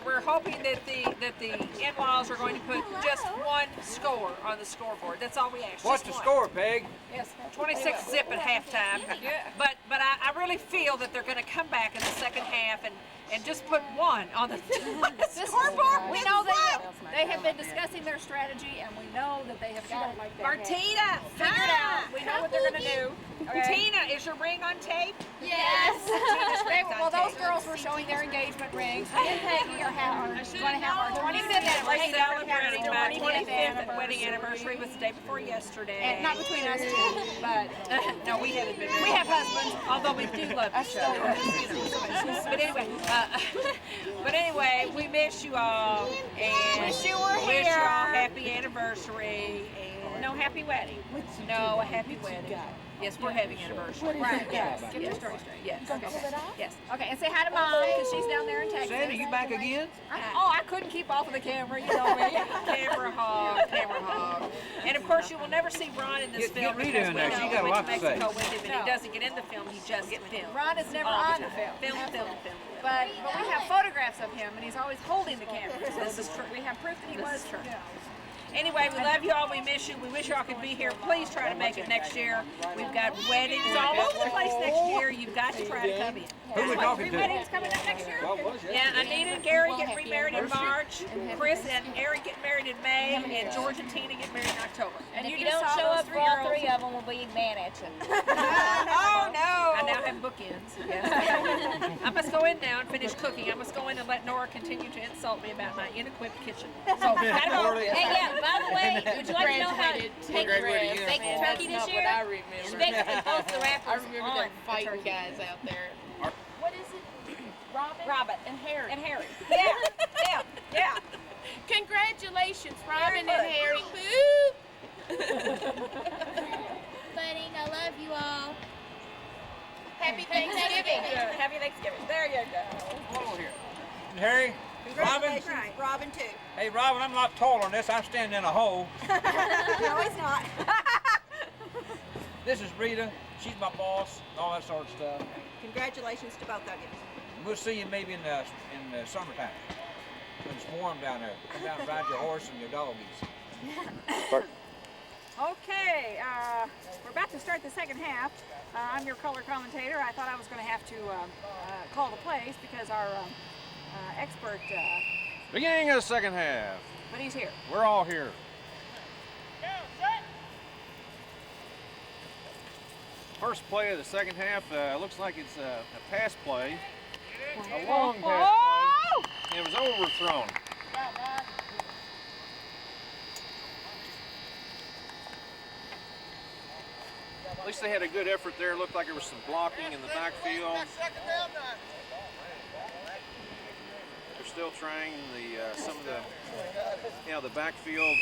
S12: We're hoping that the in-laws are going to put just one score on the scoreboard. That's all we ask.
S11: What's
S12: just
S11: the
S12: one.
S11: score, Peg?
S12: Yes, 26-zip at halftime. But I really feel that they're going to come back in the second half and just put one on the scoreboard.
S10: We know they have been discussing their strategy, and we know that they have got it
S12: Martina,
S10: figured out.
S12: We know what they're going to do.
S10: Okay.
S12: Tina, is your ring on tape?
S10: Yes.
S12: Well,
S10: those girls were showing their engagement rings. Me and Peggy are going to have our 25th
S12: We're
S10: anniversary.
S12: celebrating my 25th wedding anniversry. Was the day before yesterday.
S10: And not between us two, but
S12: no, we haven't been married.
S10: we have husbands.
S12: Although we do love each other. But anyway, we miss you all and
S10: Wish you were
S12: wish you
S10: here.
S12: all happy anniversary and
S10: No happy wedding.
S12: no a happy wedding. Yes, we're having anniversary.
S10: Right. Yes.
S12: Yes.
S10: Get your story straight.
S12: Yes.
S10: Yes. Okay, and say hi to Mom because she's down there in Texas.
S11: Sandy, you back again?
S10: I couldn't keep off of the camera, you know me.
S12: Camera hog, camera hog. And of course, you will never see Ron in this
S11: Get
S12: film
S11: Rita
S12: because
S11: in
S12: we
S11: there.
S12: know
S11: She
S12: he
S11: got a
S12: went
S11: lot
S12: to
S11: to say.
S12: Mexico with him and he doesn't get in the film, he just gets filmed.
S10: Ron is never
S12: All
S10: on the film.
S12: Film.
S10: But we have photographs of him, and he's always holding the camera. So
S12: This is true.
S10: we have proof that he
S12: This
S10: was
S12: is true.
S10: Yeah.
S12: Anyway, we love you all. We miss you. We wish y'all could be here. Please try to make it next year. We've got weddings all over the place next year. You've got to try to come in.
S11: Who are we talking
S10: Three
S11: to?
S10: weddings coming up next year.
S12: Yeah, Anita and Gary get remarried in March. Chris and Eric get married in May. And George and Tina get married in October.
S10: And If you you just don't saw show those up three for all girls. three of them, we'll be mad at you.
S12: Oh, no. I now have bookends. Yes. I must go in now and finish cooking. I must go in and let Nora continue to insult me about my inequipped kitchen. So, gotta go.
S10: Hey, yeah, by the way, would you like to know how to take
S11: Graduated
S10: baked turkey this year?
S4: I remember.
S10: And bake it with both the
S4: I
S10: wrappers
S4: remember
S10: on
S4: them
S10: the
S4: fighting
S10: turkey.
S4: guys out there.
S10: What is it? Robin and Harry.
S12: And Harry.
S10: Yeah.
S4: Congratulations, Robin and Harry.
S9: Buddy, I love you all.
S10: Happy Thanksgiving.
S12: Happy Thanksgiving. There you go.
S11: Come over here. Harry? Robin?
S10: Robin too.
S11: Hey, Robin, I'm not tall on this. I'm standing in a hole.
S10: No, it's not.
S11: This is Rita. She's my boss, and all that sort of stuff.
S10: Congratulations to both of you.
S11: We'll see you maybe in the summertime. When it's warm down there. Come down and ride your horse and your doggies.
S8: Okay, we're about to start the second half. I'm your color commentator. I thought I was going to have to call the plays because our expert,
S3: Beginning of the second half.
S8: but he's here.
S3: We're all here. First play of the second half looks like it's a pass play. A long pass play. And it was overthrown. At least they had a good effort there. Looked like there was some blocking in the backfield. They're still trying some of the backfield,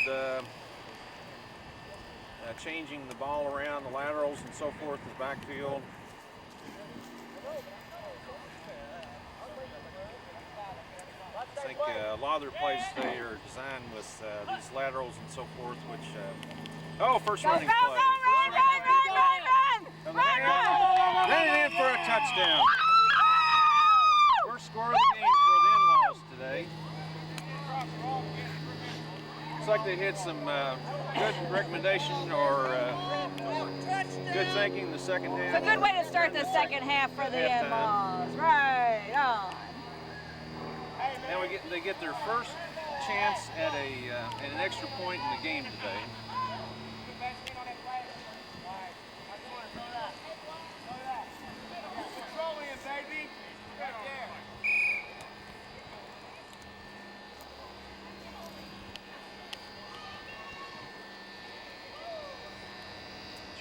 S3: changing the ball around, the laterals and so forth in the backfield. I think a lot of their plays today are designed with these laterals and so forth, which first running play. Ran it in for a touchdown. First score of the game for the in-laws today. Looks like they had some good recommendation or good thinking in the second half.
S8: It's a good way to start the second half for the
S3: Halftime.
S8: in-laws. Right on.
S3: Now they get their first chance at an extra point in the game today.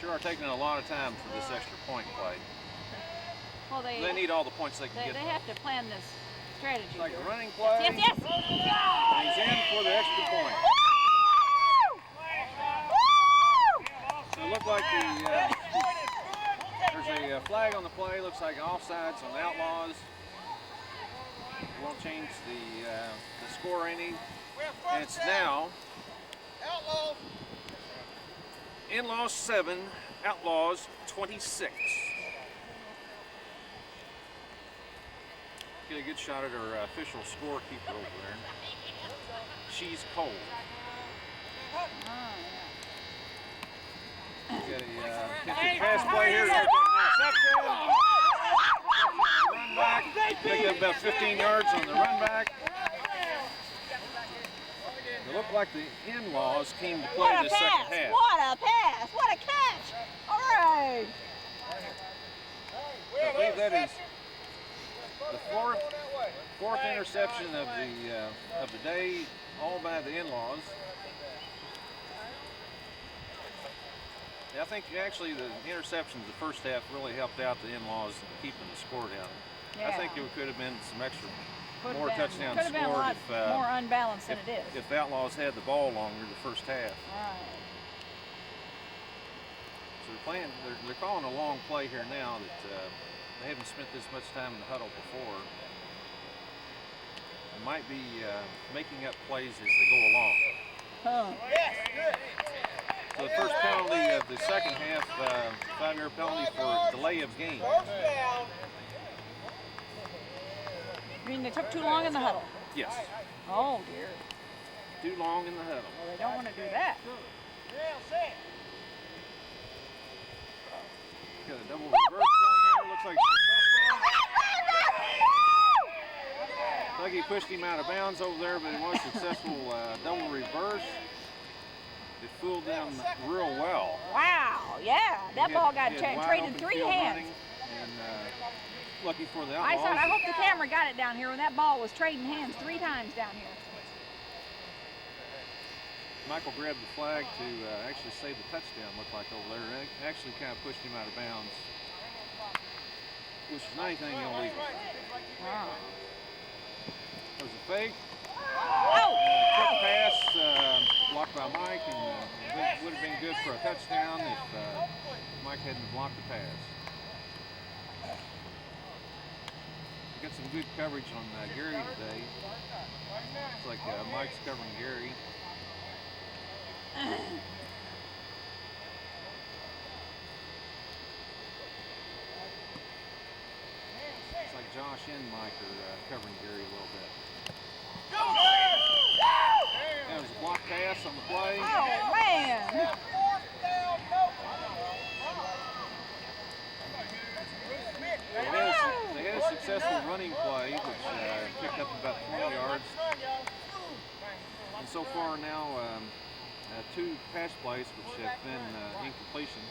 S3: Sure are taking a lot of time for this extra point play.
S8: Well,
S3: They need all the points they can
S8: they
S3: get.
S8: They have to plan this strategy.
S3: It's like
S8: here.
S3: a running play.
S8: Yes, yes, yes.
S3: And he's in for the extra point. So it looked like there's a flag on the play. Looks like offsides on the Outlaws. Won't change the score any. And it's now
S1: Outlaws.
S3: In-laws 7, Outlaws 26. Get a good shot at our official scorekeeper over there. She's cold. Got a pass play here. Run back. Picked up about 15 yards on the run back. It looked like the In-laws came to play the second half.
S8: What a pass! What a catch! All right.
S3: I believe that is the fourth interception of the day, all by the In-laws. I think actually the interceptions the first half really helped out the In-laws keeping the score down.
S8: Yeah.
S3: I think it could have been some more touchdowns
S8: Could have been a lot more unbalanced than it is.
S3: If the Outlaws had the ball longer the first half.
S8: Right.
S3: So they're calling a long play here now that they haven't spent this much time in the huddle before. They might be making up plays as they go along.
S8: Huh.
S3: So the first penalty of the second half, 5-yard penalty for delay of game.
S8: I mean, they took too long in the huddle.
S3: Yes.
S8: Oh dear.
S3: Too long in the huddle.
S8: Well, they don't want to do that.
S3: Got a double reverse going here. Looks like he pushed him out of bounds over there, but it was successful double reverse. It fooled them real well.
S8: Wow, yeah. That ball got traded 3 hands.
S3: And lucky for the Outlaws.
S8: I hope the camera got it down here when that ball was trading hands 3 times down here.
S3: Michael grabbed the flag to actually save the touchdown, looked like over there, and actually kind of pushed him out of bounds, which is not anything illegal.
S8: Wow.
S3: There was a fake.
S8: Oh!
S3: Quick pass blocked by Mike, and it would have been good for a touchdown if Mike hadn't blocked the pass. Got some good coverage on Gary today. It's like Mike's covering Gary. It's like Josh and Mike are covering Gary a little bit. That was a block pass on the play.
S8: Oh, man!
S3: They had a successful running play, which picked up about 20 yards. And so far now, 2 pass plays, which have been incompletions.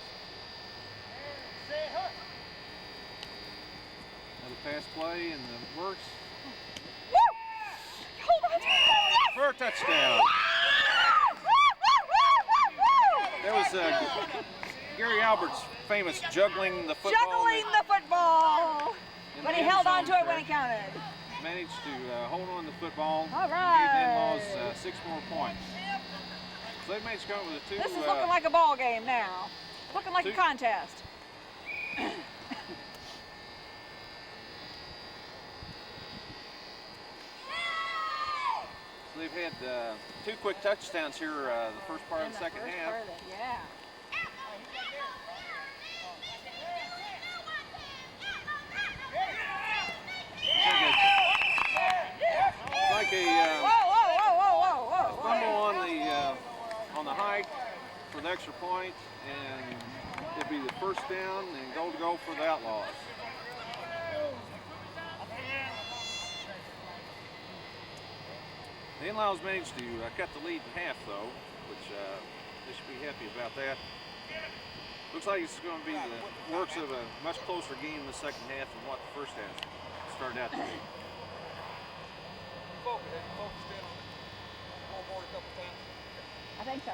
S3: Another pass play in the works. For a touchdown. That was Gary Albert's famous juggling the football.
S8: Juggling the football! But he held on to it when it counted.
S3: Managed to hold on to the football.
S8: All right.
S3: Gave the In-laws 6 more points. So they managed to come up with a 2.
S8: This is looking like a ball game now. Looking like a contest.
S3: So they've had 2 quick touchdowns here the first part of the second half.
S8: Yeah.
S3: Like a fumble on the hike for the extra point, and it'd be the first down and goal to go for the Outlaws. The In-laws managed to cut the lead in half, though, which they should be happy about that. Looks like it's going to be the works of a much closer game in the second half than what the first half started out to be.
S8: I think so.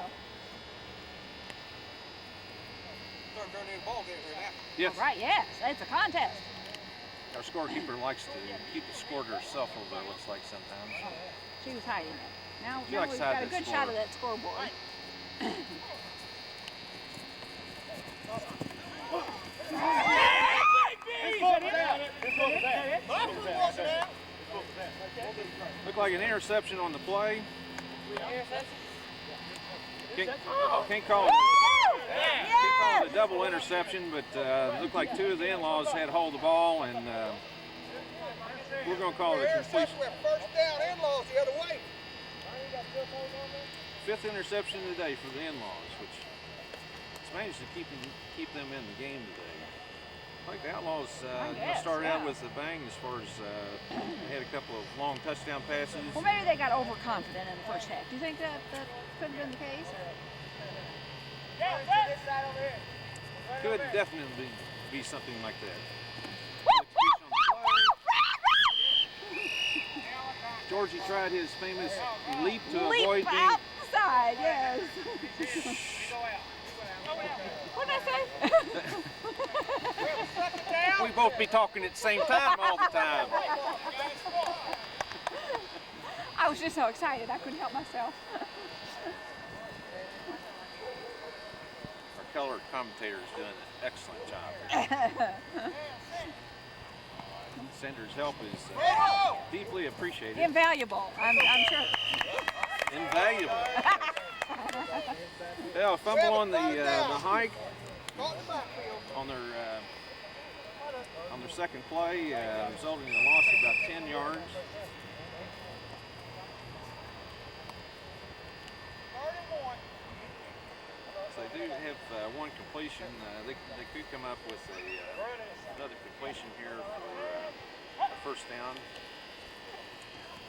S2: start turning into a ball game here now.
S3: Yes.
S8: All right, yes, it's a contest.
S3: Our scorekeeper likes to keep the score to herself over there, looks like sometimes.
S8: She was hiding it. Now,
S3: She
S8: now
S3: likes
S8: we've
S3: to hide
S8: got a
S3: that
S8: good shot
S3: score.
S8: of that scoreboard.
S3: Looked like an interception on the play. Can't call it a double interception, but looked like two of the in-laws had hold of the ball, and we're going to call it a completion.
S1: First down, in-laws the other way.
S3: Fifth interception of the day for the in-laws, which has managed to keep them in the game today. I think the Outlaws started out with a bang as far as they had a couple of long touchdown passes.
S8: Well, maybe they got overconfident in the first half. Do you think that could have been the case? Or?
S3: Could definitely be something like that. Georgie tried his famous leap to avoid being...
S8: out the side, yes. What did I say?
S3: We both be talking at the same time all the time.
S8: I was just so excited I couldn't help myself.
S3: Our color commentator is doing an excellent job. Sender's help is deeply appreciated.
S8: Invaluable, I'm sure.
S3: Invaluable. Yeah, a fumble on the hike on their second play, resulting in a loss of about 10 yards. So they do have one completion. They could come up with another completion here for a first down.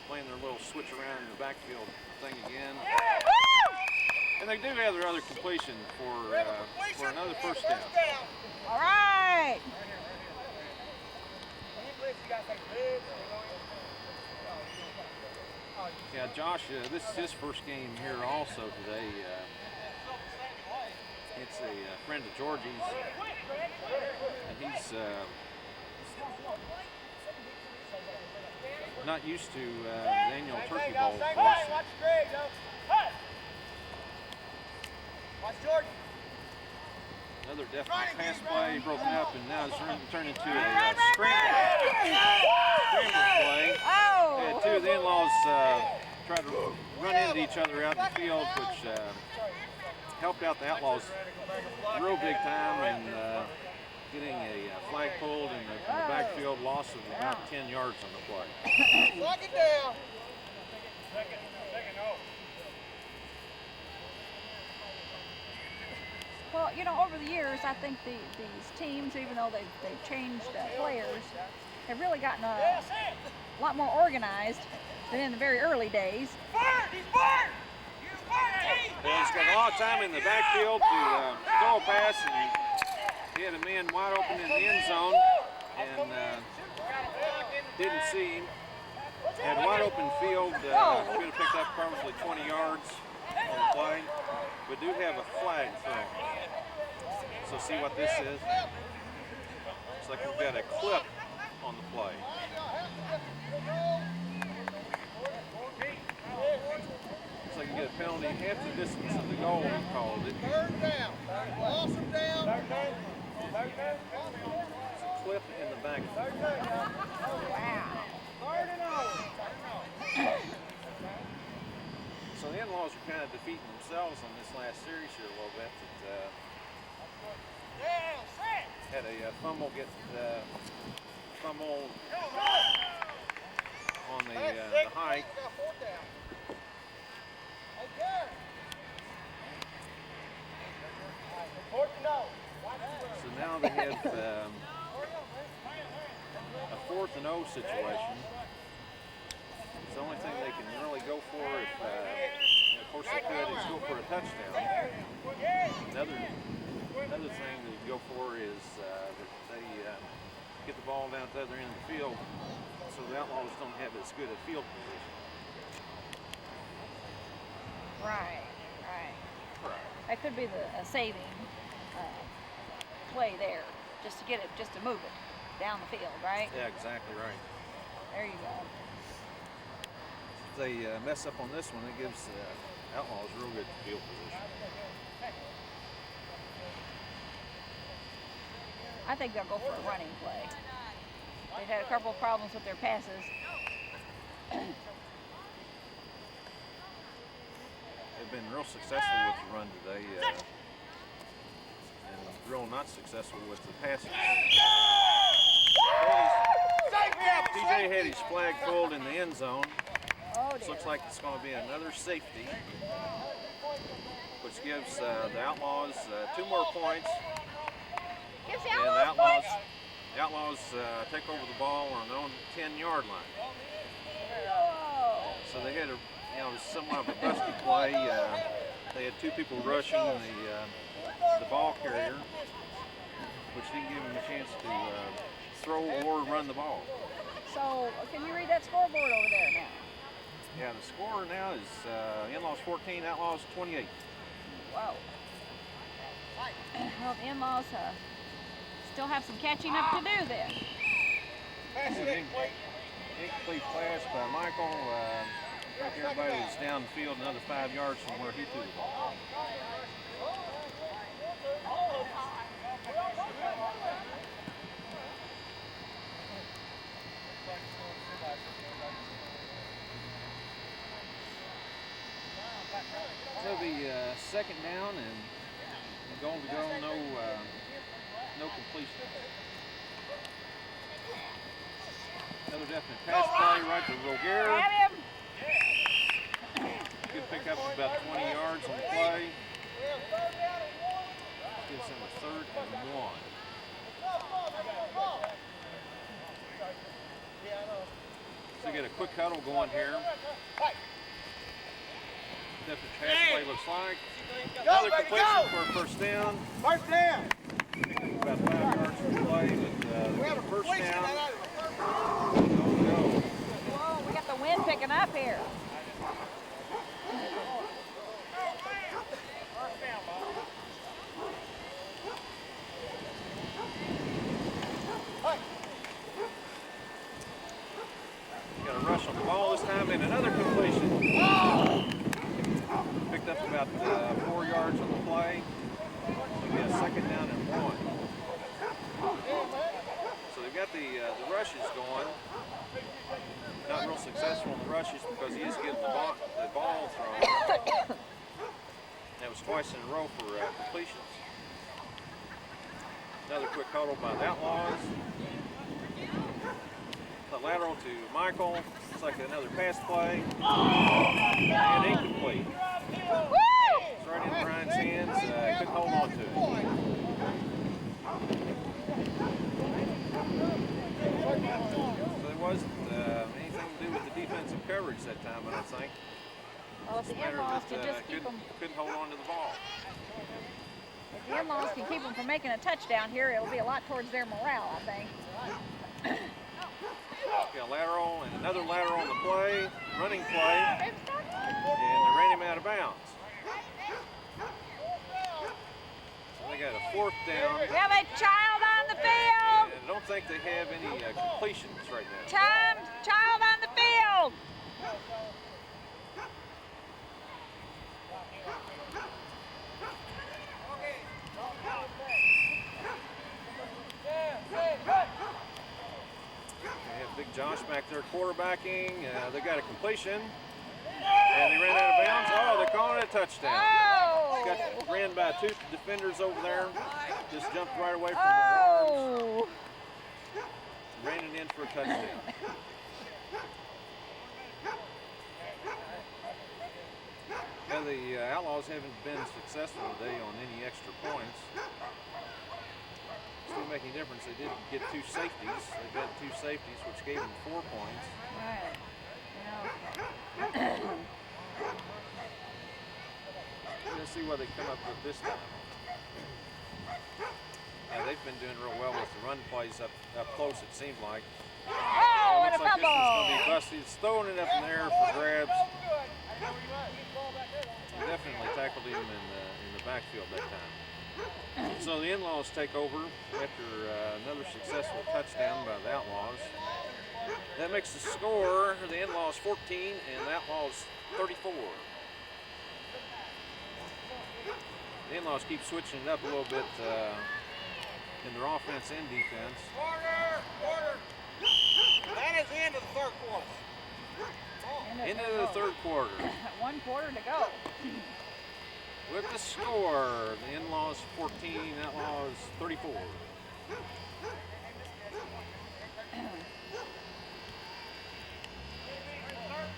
S3: Playing their little switch around in the backfield thing again. And they do have their other completion for another first down.
S8: All right.
S3: Yeah, Josh, this is his first game here also today. It's a friend of Georgie's, and he's not used to the annual Turkey Bowl. Another definite pass play broken up, and now it's turned into a scramble play. And two of the in-laws tried to run into each other out in the field, which helped out the Outlaws real big time, and getting a flag pulled in the backfield, loss of about 10 yards on the play.
S1: Lock it down.
S8: Well, you know, over the years, I think these teams, even though they've changed players, have really gotten a lot more organized than in the very early days.
S3: He's got a lot of time in the backfield to throw a pass, and he had a man wide open in the end zone, and didn't see him. Had a wide open field, could have picked up probably 20 yards on the play, but do have a flag thrown. So see what this is. Looks like we've got a clip on the play. Looks like you get a penalty half the distance of the goal, he called it.
S1: Third down. Loss them down.
S3: It's a clip in the back. So the in-laws are kind of defeating themselves on this last series here a little bit. Had a fumble get fumble on the hike. So now they have a 4th and 0 situation. It's the only thing they can really go for if, of course they could, is go for a touchdown. Another thing they go for is that they get the ball down at the other end of the field, so the Outlaws don't have as good a field position.
S8: Right. That could be a saving play there, just to get it, just to move it down the field, right?
S3: Yeah, exactly right.
S8: There you go.
S3: If they mess up on this one, it gives Outlaws real good field position.
S8: I think they'll go for a running play. They've had a couple of problems with their passes.
S3: They've been real successful with the run today, and real not successful with the passing. DJ had his flag pulled in the end zone.
S8: Oh,
S3: This looks like it's going to be another safety, which gives the Outlaws 2 more points.
S8: Gives the
S3: And
S8: Outlaws points?
S3: the Outlaws take over the ball on their own 10-yard line.
S8: Whoa.
S3: So they had a, somewhat of a busted play. They had 2 people rushing the ball carrier, which didn't give them a chance to throw or run the ball.
S8: So, can you read that scoreboard over there now?
S3: Yeah, the score now is In-Laws 14, Outlaws 28.
S8: Wow. Well, the In-Laws still have some catching up to do then.
S3: Incomplete pass by Michael. I think everybody was down the field another 5 yards from where he threw the ball. So it'll be second down and goal to go, no completion. Another definite pass play right to Roger.
S8: Grab him.
S3: Good pickup of about 20 yards on the play. Gives him a 3rd and 1. So we get a quick huddle going here. Definite pass play looks like. Another completion for a first down.
S1: First down.
S3: About 5 yards from the play, but we got a first down. Go.
S8: Whoa, we got the wind picking up here.
S3: Got a rush on the ball this time and another completion. Picked up about 4 yards on the play. So we get a second down and 1. So they've got the rushes going. Not real successful in the rushes because he is getting the ball thrown. That was twice in a row for completions. Another quick huddle by the Outlaws. The lateral to Michael. Looks like another pass play. And incomplete. It's right in Brian's hands. Couldn't hold on to it. So there wasn't anything to do with the defensive coverage that time, I don't think.
S8: Well, if the In-Laws can just keep them,
S3: couldn't hold on to the ball.
S8: if the In-Laws can keep them from making a touchdown here, it'll be a lot towards their morale, I think.
S3: Got a lateral and another lateral on the play, running play, and they ran him out of bounds. So they got a 4th down.
S8: We have a child on the field.
S3: And I don't think they have any completions right now.
S8: Child on the field.
S3: They have Big Josh back there quarterbacking. They got a completion. And they ran out of bounds. Oh, they're calling it a touchdown.
S8: Oh!
S3: Got ran by 2 defenders over there. Just jumped right away from their arms. Ran it in for a touchdown. Now the Outlaws haven't been successful today on any extra points. Didn't make any difference. They did get 2 safeties. They got 2 safeties, which gave them 4 points.
S8: Right.
S3: Let's see what they come up with this time. Yeah, they've been doing real well with the run plays up close, it seemed like.
S8: Oh, and a
S3: looks like
S8: fumble!
S3: this one's going to be busted. It's throwing it up in the air for grabs. Definitely tackled him in the backfield that time. So the in-laws take over after another successful touchdown by the Outlaws. That makes the score, the in-laws 14 and the Outlaws 34. The in-laws keep switching it up a little bit in their offense and defense.
S1: Quarter. That is the end of the third quarter.
S3: Into the third quarter.
S8: 1 quarter to go.
S3: With the score, the in-laws 14, Outlaws 34.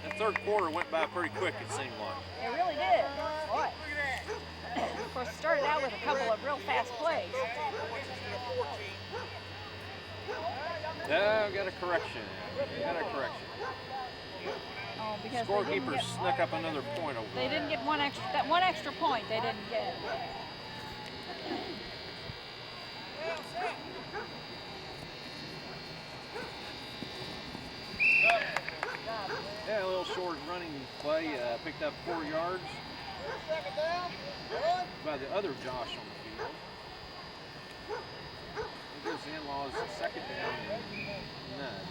S3: That third quarter went by pretty quick, it seemed like.
S8: It really did. Boy. Of course, it started out with a couple of real fast plays.
S3: Got a correction.
S8: Oh, because
S3: scorekeeper snuck up another point over
S8: They
S3: there.
S8: didn't get one extra point. They didn't get.
S3: Yeah, a little short running play, picked up 4 yards by the other Josh on the field. It gives the in-laws a second down and none.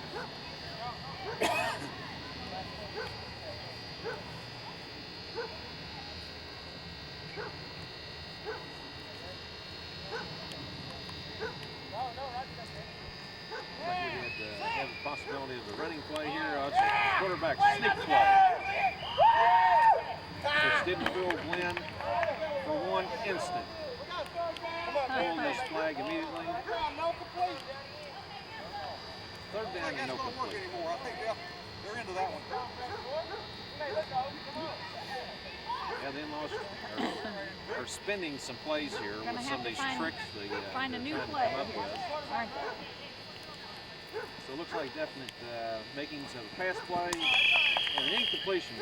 S3: Have the possibility of a running play here. It's a quarterback sneak play, which didn't fool Glenn for 1 instant. Holding this flag immediately. Third down and no complete.
S2: I think they're into that one.
S3: Yeah, the in-laws are spending some plays here with some of these tricks they
S8: find a new
S3: trying to
S8: play
S3: come up
S8: here,
S3: with.
S8: aren't they?
S3: So it looks like definite makings of a pass play and an incompletion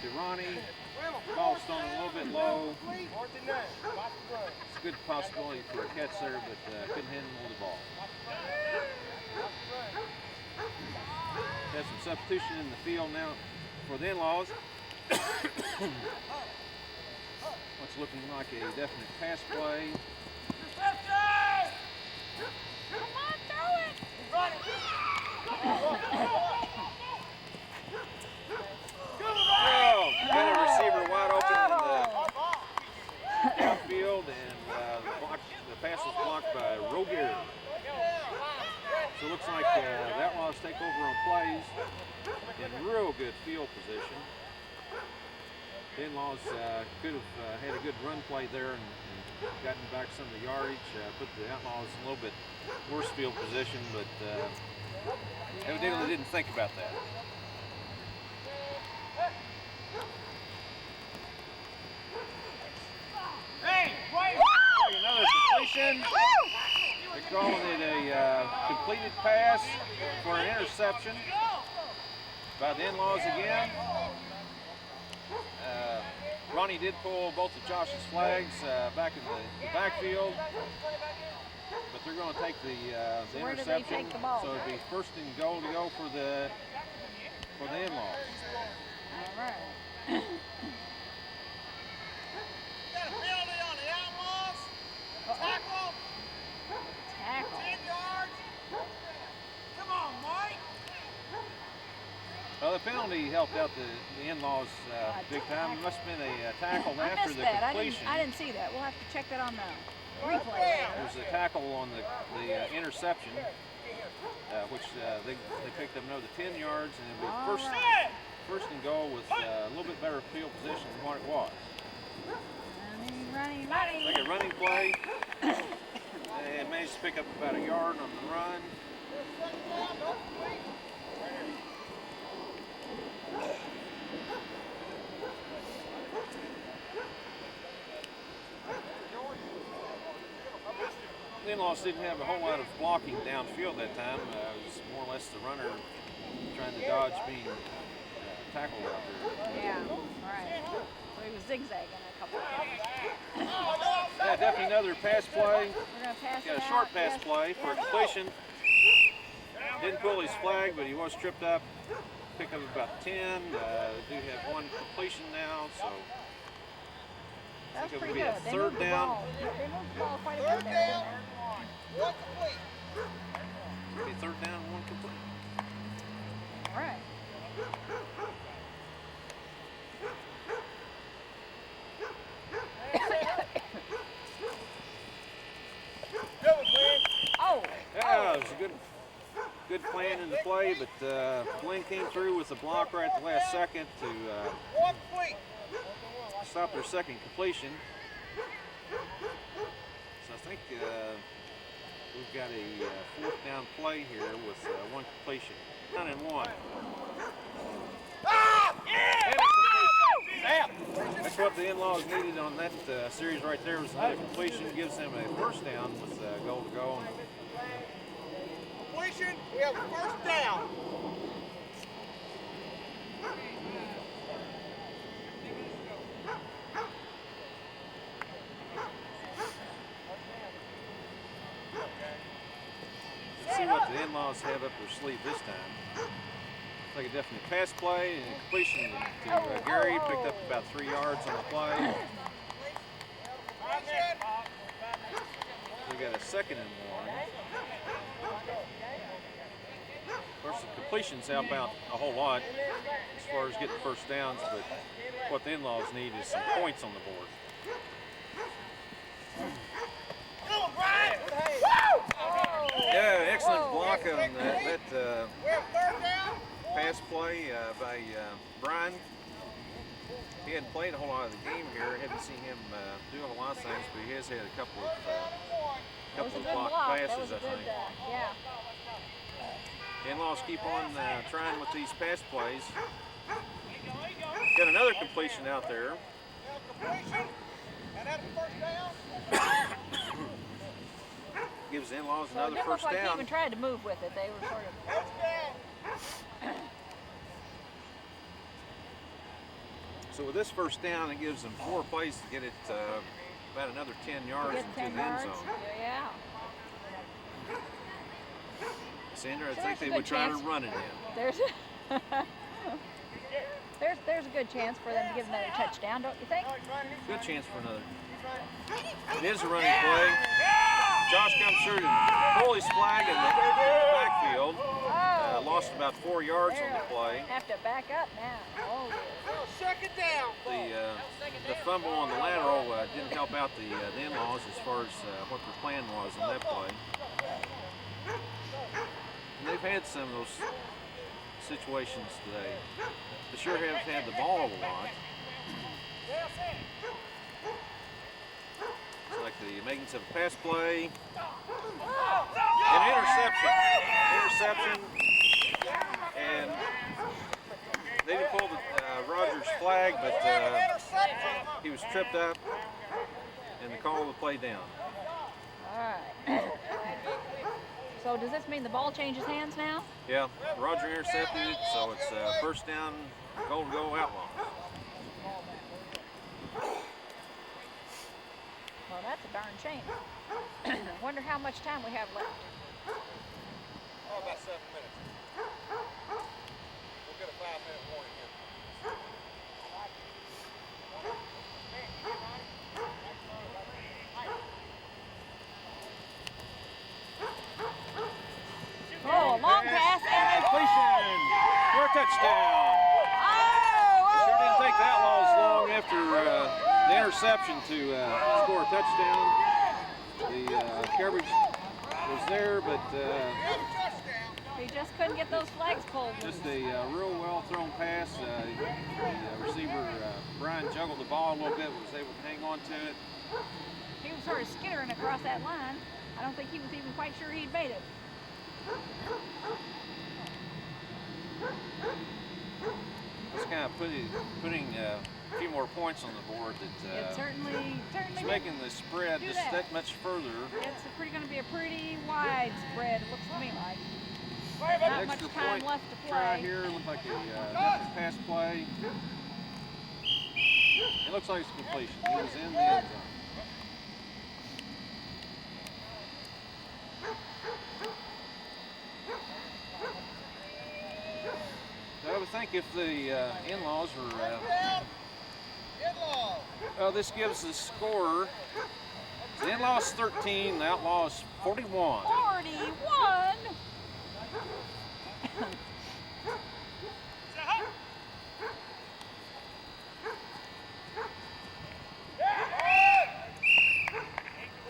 S3: to Ronnie. Ball thrown a little bit low. It's a good possibility for a catch there, but couldn't handle the ball. Have some substitution in the field now for the in-laws. What's looking like a definite pass play.
S8: Come on, throw it!
S3: Oh, got a receiver wide open in the downfield, and the pass was blocked by Rogier. So it looks like the Outlaws take over on plays in real good field position. The in-laws could have had a good run play there and gotten back some of the yardage, put the Outlaws in a little bit worse field position, but evidently didn't think about that. Another completion. They're calling it a completed pass for an interception by the in-laws again. Ronnie did pull both of Josh's flags back in the backfield, but they're going to take the
S8: Where do they
S3: interception.
S8: take the ball?
S3: So it'll be 1st and goal to go for the in-laws.
S8: All right.
S1: Got a penalty on the Outlaws. Tackle. 10 yards. Come on, Mike.
S3: Well, the penalty helped out the in-laws big time. It must have been a tackle
S8: I
S3: after
S8: missed
S3: the
S8: that.
S3: completion.
S8: I didn't see that. We'll have to check that on the replay.
S3: There was a tackle on the interception, which they picked up another 10 yards, and it was first and goal with a little bit better field position than what it was.
S8: Running.
S3: Like a running play, and managed to pick up about a yard on the run. The in-laws didn't have a whole lot of blocking downfield that time. It was more or less the runner trying to dodge being tackled out there.
S8: Yeah, right. So he was zigzagging a couple of times.
S3: Yeah, definitely another pass play.
S8: We're going to pass
S3: Got
S8: it
S3: a short
S8: out.
S3: pass
S8: Yes.
S3: play for a completion. Didn't pull his flag, but he was tripped up. Picked up about 10. They do have 1 completion now, so
S8: That was
S3: It would
S8: pretty
S3: be
S8: good.
S3: a
S8: They
S3: third
S8: moved the
S3: down.
S8: ball. They moved the ball quite a
S1: Third
S8: bit there.
S1: down, one complete.
S3: It'd be third down and 1 complete.
S8: All right.
S1: Good one, Glenn.
S8: Oh.
S3: Yeah, it was a good plan in the play, but Glenn came through with a block right at the last second to
S1: One complete.
S3: stop their second completion. So I think we've got a fourth down play here with 1 completion. 9 and 1. That's what the in-laws needed on that series right there was another completion. Gives them a first down with goal to go.
S1: Completion, we have a first down.
S3: Let's see what the in-laws have up their sleeve this time. Like a definite pass play and completion to Gary. Picked up about 3 yards on the play. We got a 2nd and 1. Of course, the completions help out a whole lot as far as getting first downs, but what the in-laws need is some points on the board. Yeah, excellent block on that pass play by Brian. He hadn't played a whole lot of the game here. Hadn't seen him do a lot of things, but he has had a couple of block passes, I think.
S8: Yeah.
S3: In-laws keep on trying with these pass plays. Got another completion out there. Gives the in-laws another first
S8: Like
S3: down.
S8: they even tried to move with it. They were sort of.
S3: So with this first down, it gives them 4 plays to get it about another 10 yards into the end zone.
S8: Yeah.
S3: Sandra, I think they would try to run it in.
S8: There's a good chance for them to give another touchdown, don't you think?
S3: Good chance for another. It is a running play. Josh comes through to pull his flag in the backfield. Lost about 4 yards on the play.
S8: Have to back up now. Oh,
S1: second down.
S3: The fumble on the lateral didn't help out the in-laws as far as what their plan was on that play. And they've had some of those situations today. They sure have had the ball a lot. It's like the makings of a pass play. An interception. And they didn't pull the Rogers flag, but he was tripped up and they called the play down.
S8: all right. So does this mean the ball changes hands now?
S3: Yeah, Roger intercepted it, so it's first down, goal to go, Outlaws.
S8: Well, that's a darn shame. Wonder how much time we have left.
S1: Oh, about 7 minutes. We'll get a 5-minute warning here.
S8: Oh, long pass and
S3: completion for a touchdown. Sure didn't take the Outlaws long after the interception to score a touchdown. The coverage was there, but
S8: he just couldn't get those flags pulled.
S3: just a real well thrown pass. The receiver Brian juggled the ball a little bit, was able to hang on to it.
S8: He was sort of skittering across that line. I don't think he was even quite sure he'd made it.
S3: It's kind of putting a few more points on the board that
S8: It certainly
S3: it's making the spread just that much further.
S8: It's going to be a pretty wide spread, it looks to me like. Not much
S3: Extra
S8: time
S3: point
S8: left to
S3: try
S8: play.
S3: here. Looks like a pass play. It looks like it's completion. He was in the end zone. I would think if the in-laws were This gives the score. The In-Laws 13, the Outlaws 41.
S8: 41?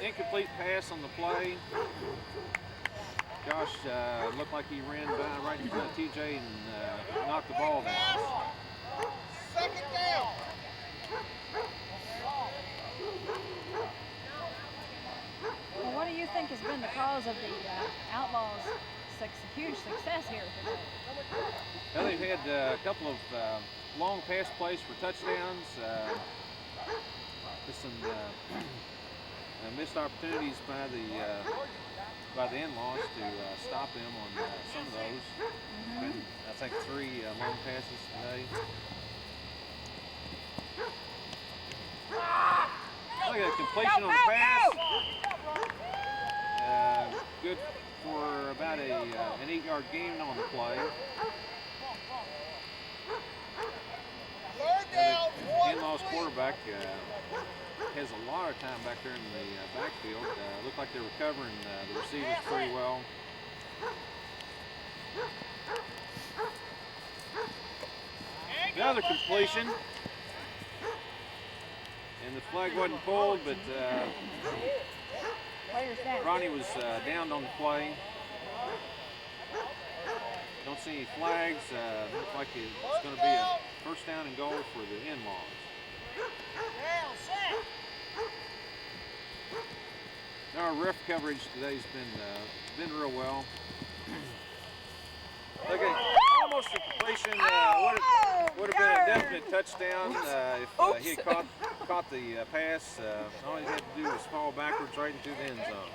S3: Incomplete pass on the play. Josh looked like he ran by right in front of TJ and knocked the ball down.
S1: Second down.
S8: Well, what do you think has been the cause of the Outlaws' huge success here today?
S3: Well, they've had a couple of long pass plays for touchdowns. With some missed opportunities by the In-Laws to stop them on some of those. Been, I think 3 long passes today. Look at the completion on the pass. Good for about an 8-yard gain on the play. The In-Laws quarterback has a lot of time back there in the backfield. Looked like they're recovering the receivers pretty well. Another completion. And the flag wasn't pulled, but Ronnie was downed on the play. Don't see any flags. Looks like it's going to be a first down and goal for the In-Laws. Our ref coverage today's been real well. Look at almost a completion. Would have been a definite touchdown if he had caught the pass. All he had to do was fall backwards right into the end zone.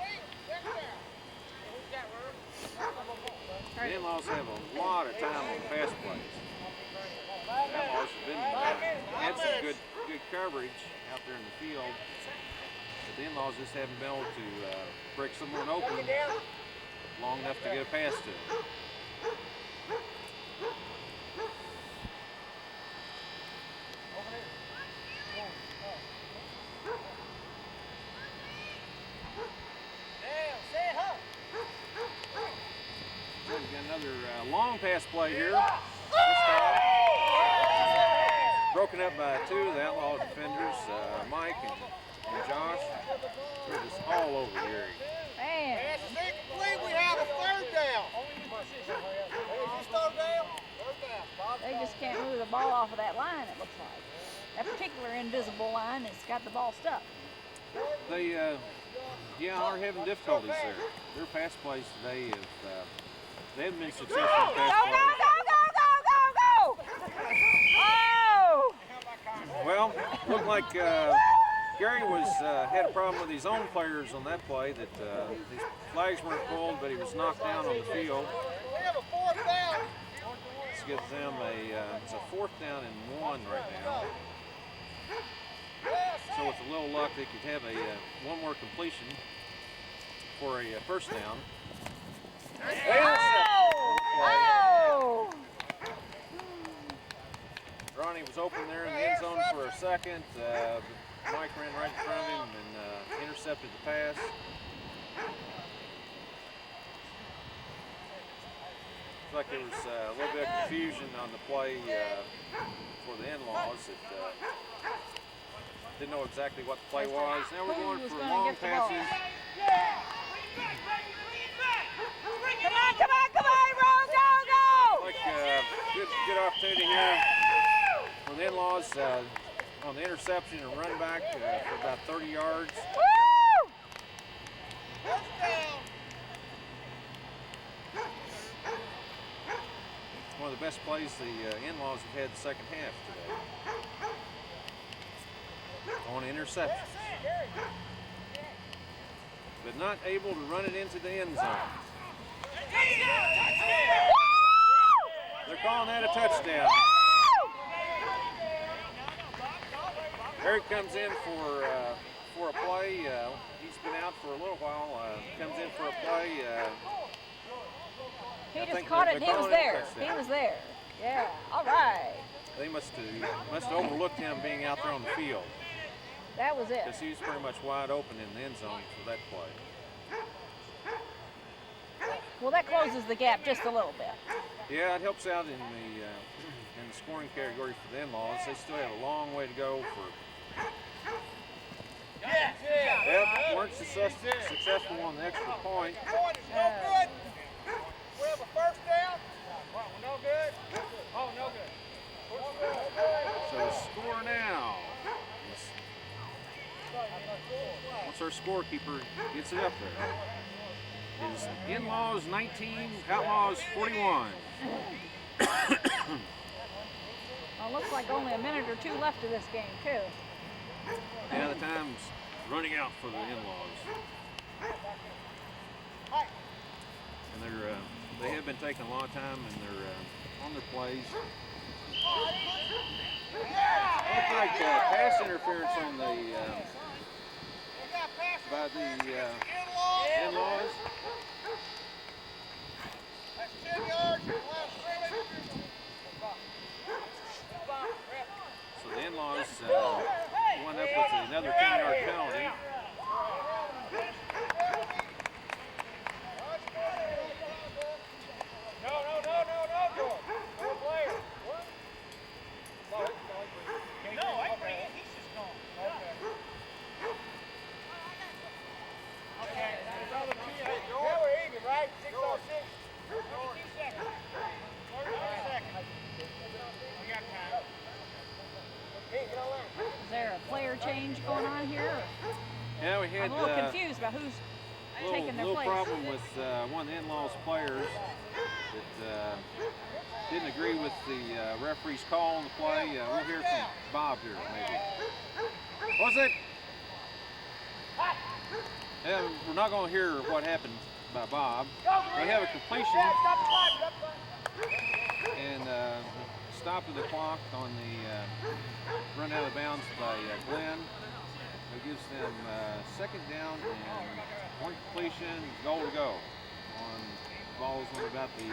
S3: The In-Laws have a lot of time on pass plays. The Outlaws have had some good coverage out there in the field. But the In-Laws just haven't been able to break someone open long enough to get a pass to them. So we've got another long pass play here. This time broken up by 2 of the Outlaw defenders, Mike and Josh. They're just all over the area.
S8: Man.
S1: Pass is incomplete. We have a third down. Is this third down? Third down.
S8: They just can't move the ball off of that line, it looks like. That particular invisible line has got the ball stuck.
S3: They are having difficulties there. Their pass plays today they haven't been successful in pass plays.
S8: Oh!
S3: Well, looked like Gary had a problem with his own players on that play. That these flags weren't pulled, but he was knocked down on the field.
S1: We have a fourth down.
S3: This gives them it's a 4th down and 1 right now. So with a little luck, they could have one more completion for a first down.
S8: Oh!
S3: Ronnie was open there in the end zone for a second. Mike ran right in front of him and intercepted the pass. Looks like there was a little bit of confusion on the play for the In-Laws. Didn't know exactly what the play was. Now we're going for long passes.
S8: Come on, Ron, go!
S3: Like good opportunity here for the In-Laws on the interception and run back for about 30 yards.
S8: Woo!
S3: One of the best plays the In-Laws have had the second half today. On interception. But not able to run it into the end zone. They're calling that a touchdown. Eric comes in for a play. He's been out for a little while. Comes in for a play.
S8: He just caught it and he was there. He was there. Yeah, all right.
S3: They must have overlooked him being out there on the field.
S8: That was it.
S3: Because he was pretty much wide open in the end zone for that play.
S8: Well, that closes the gap just a little bit.
S3: Yeah, it helps out in the scoring category for the In-Laws. They still have a long way to go for. Yep, weren't successful on the extra point.
S1: Point is no good. We have a first down. No good. Oh, no good.
S3: So the score now. Once our scorekeeper gets it up there, is In-Laws 19, Outlaws 41.
S8: Well, looks like only a minute or two left of this game, too.
S3: Yeah, the time's running out for the In-Laws. And they have been taking a lot of time and they're on their plays. Looks like pass interference on the by the In-Laws.
S1: That's 10 yards from the last scrimmage.
S3: So the In-Laws went up with another 10-yard penalty.
S1: No, George. No player. What? No, I bring it. He's just gone. Okay. Yeah, we're even, right? 6:06. 32 seconds. 30 seconds. We got time. Hey, get on there.
S8: Is there a player change going on here?
S3: Yeah, we had
S8: I'm a little confused about who's taking their
S3: little
S8: place.
S3: problem with one of the In-Laws players that didn't agree with the referee's call on the play. We'll hear from Bob here, maybe. Was it? Yeah, we're not going to hear what happened by Bob. We have a completion and stop of the clock on the run out of bounds by Glenn. It gives them second down and one completion, goal to go on balls on about the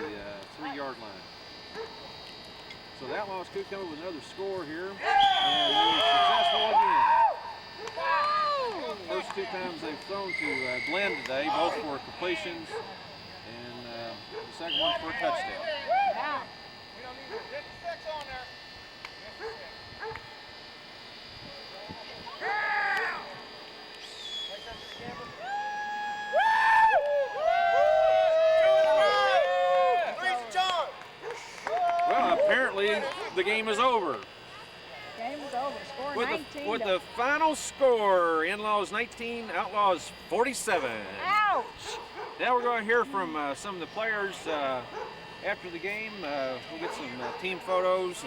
S3: 3-yard line. So the Outlaws could come up with another score here, and they're successful again. First two times they've thrown to Glenn today, both for completions, and the second one for a touchdown.
S8: Yeah.
S1: We don't need 56 on there. 56.
S3: Well, apparently the game is over.
S8: Game is over. Score
S3: With
S8: 19
S3: with the final score, In-Laws 19, Outlaws 47.
S8: Ouch!
S3: Now we're going to hear from some of the players after the game. We'll get some team photos.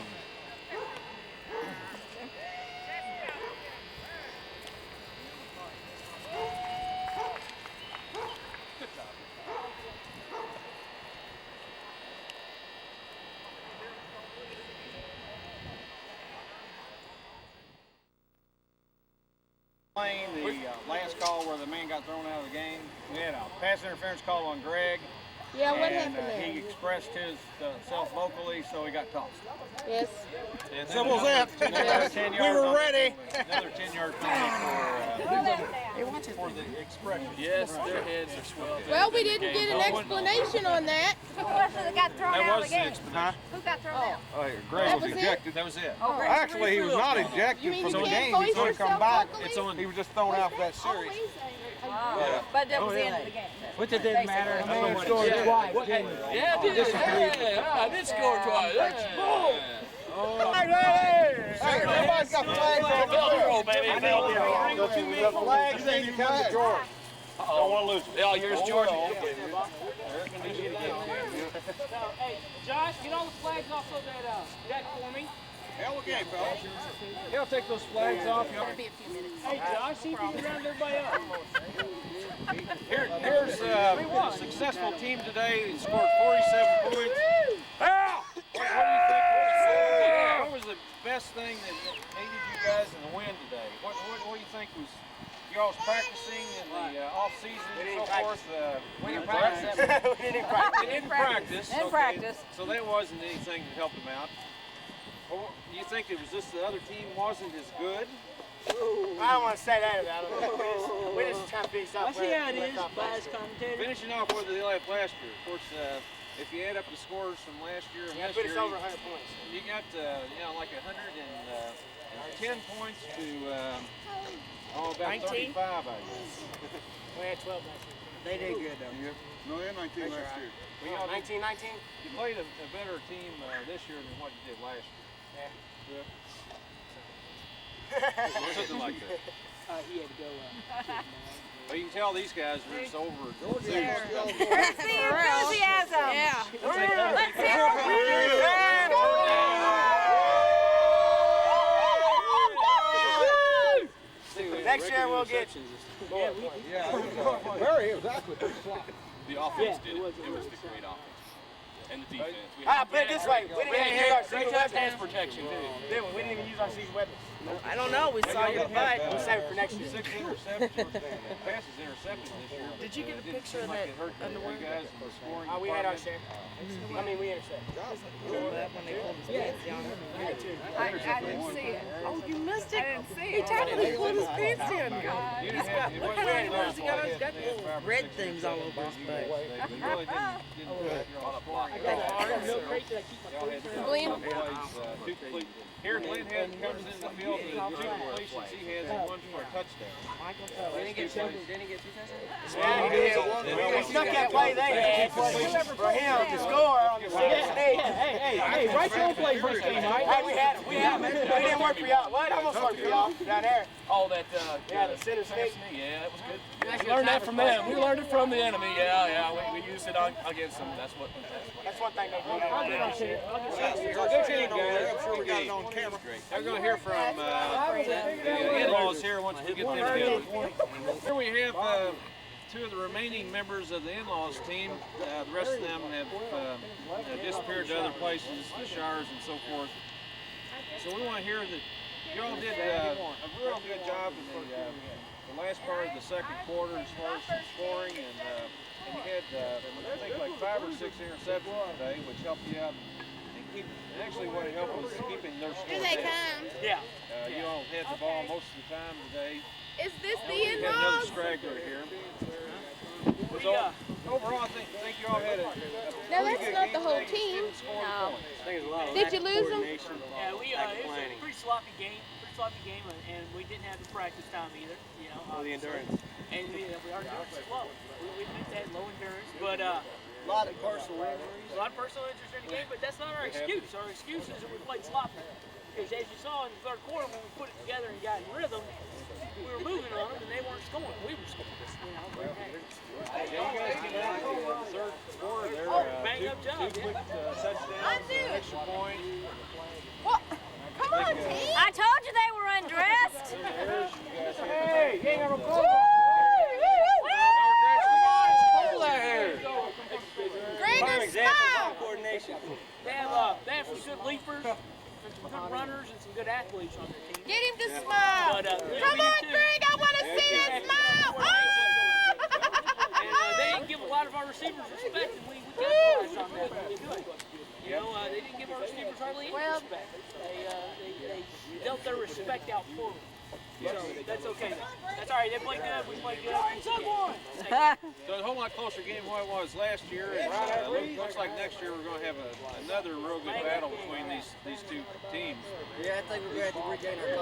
S3: And
S2: The last call where the man got thrown out of the game. We had a pass interference call on Greg.
S4: Yeah, what
S2: and,
S4: happened there?
S2: He expressed his self vocally, so he got tossed.
S4: Yes.
S3: And
S1: Simple as that.
S2: 10
S1: We
S2: yards
S1: were
S2: on-
S1: ready.
S3: another 10-yard penalty for the expression.
S6: Yes, their heads are swelled.
S4: Well, we didn't get an explanation on that.
S10: Who was it that got thrown
S3: That
S10: out of
S3: was
S10: the
S3: the
S10: game?
S3: explanation.
S10: Who got thrown out?
S3: Greg
S4: That
S3: was
S4: was it?
S3: ejected. That was it.
S10: Oh,
S1: Actually, he was not
S4: You
S1: ejected
S4: mean
S1: from
S4: you
S1: the
S4: can't
S1: game. He's
S4: voice
S1: going to come
S4: yourself
S1: back.
S4: vocally?
S3: It's on.
S1: He was just thrown out of that series.
S10: But that was the end of the game.
S11: Which it didn't matter.
S10: Basically.
S11: I mean, scored twice.
S6: Yeah, I did. Yeah, I did score twice.
S1: Hey, everybody's got flags on
S6: Oh, baby.
S1: the flags ain't coming to George.
S6: Don't want to lose. Yeah, here's George.
S7: Hey, Josh, get all the flags off of that deck for me.
S2: Hell of a game, fellas.
S3: Yeah, I'll take those flags off.
S7: Hey, Josh, see if you can round everybody up.
S3: Here's a successful team today. They scored 47 points. What was the best thing that aided you guys in the win today? What do you think was y'all's practicing in the off season and so forth?
S11: We didn't practice.
S3: We didn't practice.
S8: Didn't
S3: Okay.
S8: practice.
S3: So that wasn't anything that helped them out. Well, you you think it was just the other team wasn't as good?
S1: I don't want to say that about it. We're just trying to fix up.
S7: I see how it is, biased commentator.
S3: Finishing off where they left last year. Of course, if you add up the scores from last year and this
S1: put us
S3: year,
S1: over 100 points.
S3: You got like 110 points to about
S1: 19?
S3: 35, I guess.
S1: We had 12 last year.
S5: They did good though.
S2: Yeah. No, they had 19 last year.
S3: Well, you know,
S1: 19.
S3: You played a better team this year than what you did last year.
S1: Yeah.
S3: Something like that.
S7: He had to go.
S3: Well, you can tell these guys are just over.
S12: Let's see enthusiasm.
S10: Yeah.
S12: Let's hear it.
S1: Next year we'll get.
S2: Barry, it was actually pretty sloppy.
S6: The offense did it. It was the great offense. And the defense.
S1: Put it this way. We didn't even use our secret
S6: Great pass
S1: weapons.
S6: protection, too.
S1: We didn't even use our secret weapons.
S4: I don't know. We saw you fight.
S1: We'll save it for next year.
S3: 6 passes intercepted this year.
S4: Did you get a picture of that underwear?
S3: Guys in the scoring
S1: We had our share. I mean, we intercepted.
S4: When they pulled his pants down.
S12: I didn't see it.
S4: Oh, you missed it.
S12: I didn't see
S4: He
S12: it.
S4: totally pulled his pants down. God.
S3: You
S4: He's
S3: didn't have- it
S4: got,
S3: wasn't like
S4: he's got
S3: they
S4: got
S3: had 5 or
S4: red
S3: 6
S4: things all over his
S3: interceptions.
S4: face.
S3: They really didn't put your own scoring.
S10: William?
S3: Two complete. Here, Glenn comes in the field with 2 completions he has and 1 for a touchdown.
S4: Didn't he get 2 touchdowns?
S1: Yeah, he did. He stuck that play there for him to score on the 6th.
S7: Hey, right there play first team, right?
S1: Hey, we didn't work for y'all. Well, it almost worked for y'all down there.
S6: Oh, that,
S1: Yeah, the center sneak.
S6: yeah, that was good. We learned that from them. We learned it from the enemy. Yeah, we used it against them. That's what.
S1: That's one thing they do.
S3: Good team, guys. I'm sure we got it on camera. We're going to hear from the in-laws here once we get them together. Here we have 2 of the remaining members of the in-laws team. The rest of them have disappeared to other places, the showers and so forth. So we want to hear that you all did a real good job in the last part of the second quarter as far as some scoring, and you had I think like 5 or 6 interceptions today, which helped you out. Actually, what it helped was keeping their score
S10: Here they
S3: down.
S10: come.
S7: Yeah.
S3: You all had the ball most of the time today.
S10: Is this the
S3: We got another
S10: in-laws?
S3: straggler here. So, overall, I think you all had a
S10: No, that's not the whole team.
S3: No.
S10: Did you lose them?
S7: Yeah, it was a pretty sloppy game, and we didn't have the practice time either. You know,
S5: The endurance.
S7: and we are doing slow. We admit that, low endurance, but
S5: A lot of personal injuries.
S7: a lot of personal injuries in the game. But that's not our excuse. Our excuse is that we played sloppy. Because as you saw in the third quarter, when we put it together and got in rhythm, we were moving on them, and they weren't scoring. We were scoring. You know, but,
S3: Yeah, you guys came out in the third quarter there.
S7: bang up job.
S3: Two quick touchdowns, an extra point.
S10: What? Come on, team.
S12: I told you they were undressed.
S1: Hey, you ain't got no clothes
S10: Gregor, smile.
S5: Coordination.
S7: They have some good leapers, and some good runners, and some good athletes on their team.
S10: Get him to smile.
S7: But,
S10: Come on, Greg. I want to see that smile.
S7: And they didn't give a lot of our receivers respect, and we capitalized on that really good. You know, they didn't give our receivers hardly any respect. They dealt their respect out for them. So that's okay. That's all right. They played good. We played good.
S3: So it's a whole lot closer game than what it was last year. And, looks like next year we're going to have another real good battle between these 2 teams.
S5: Yeah, I think we're going to have to regain our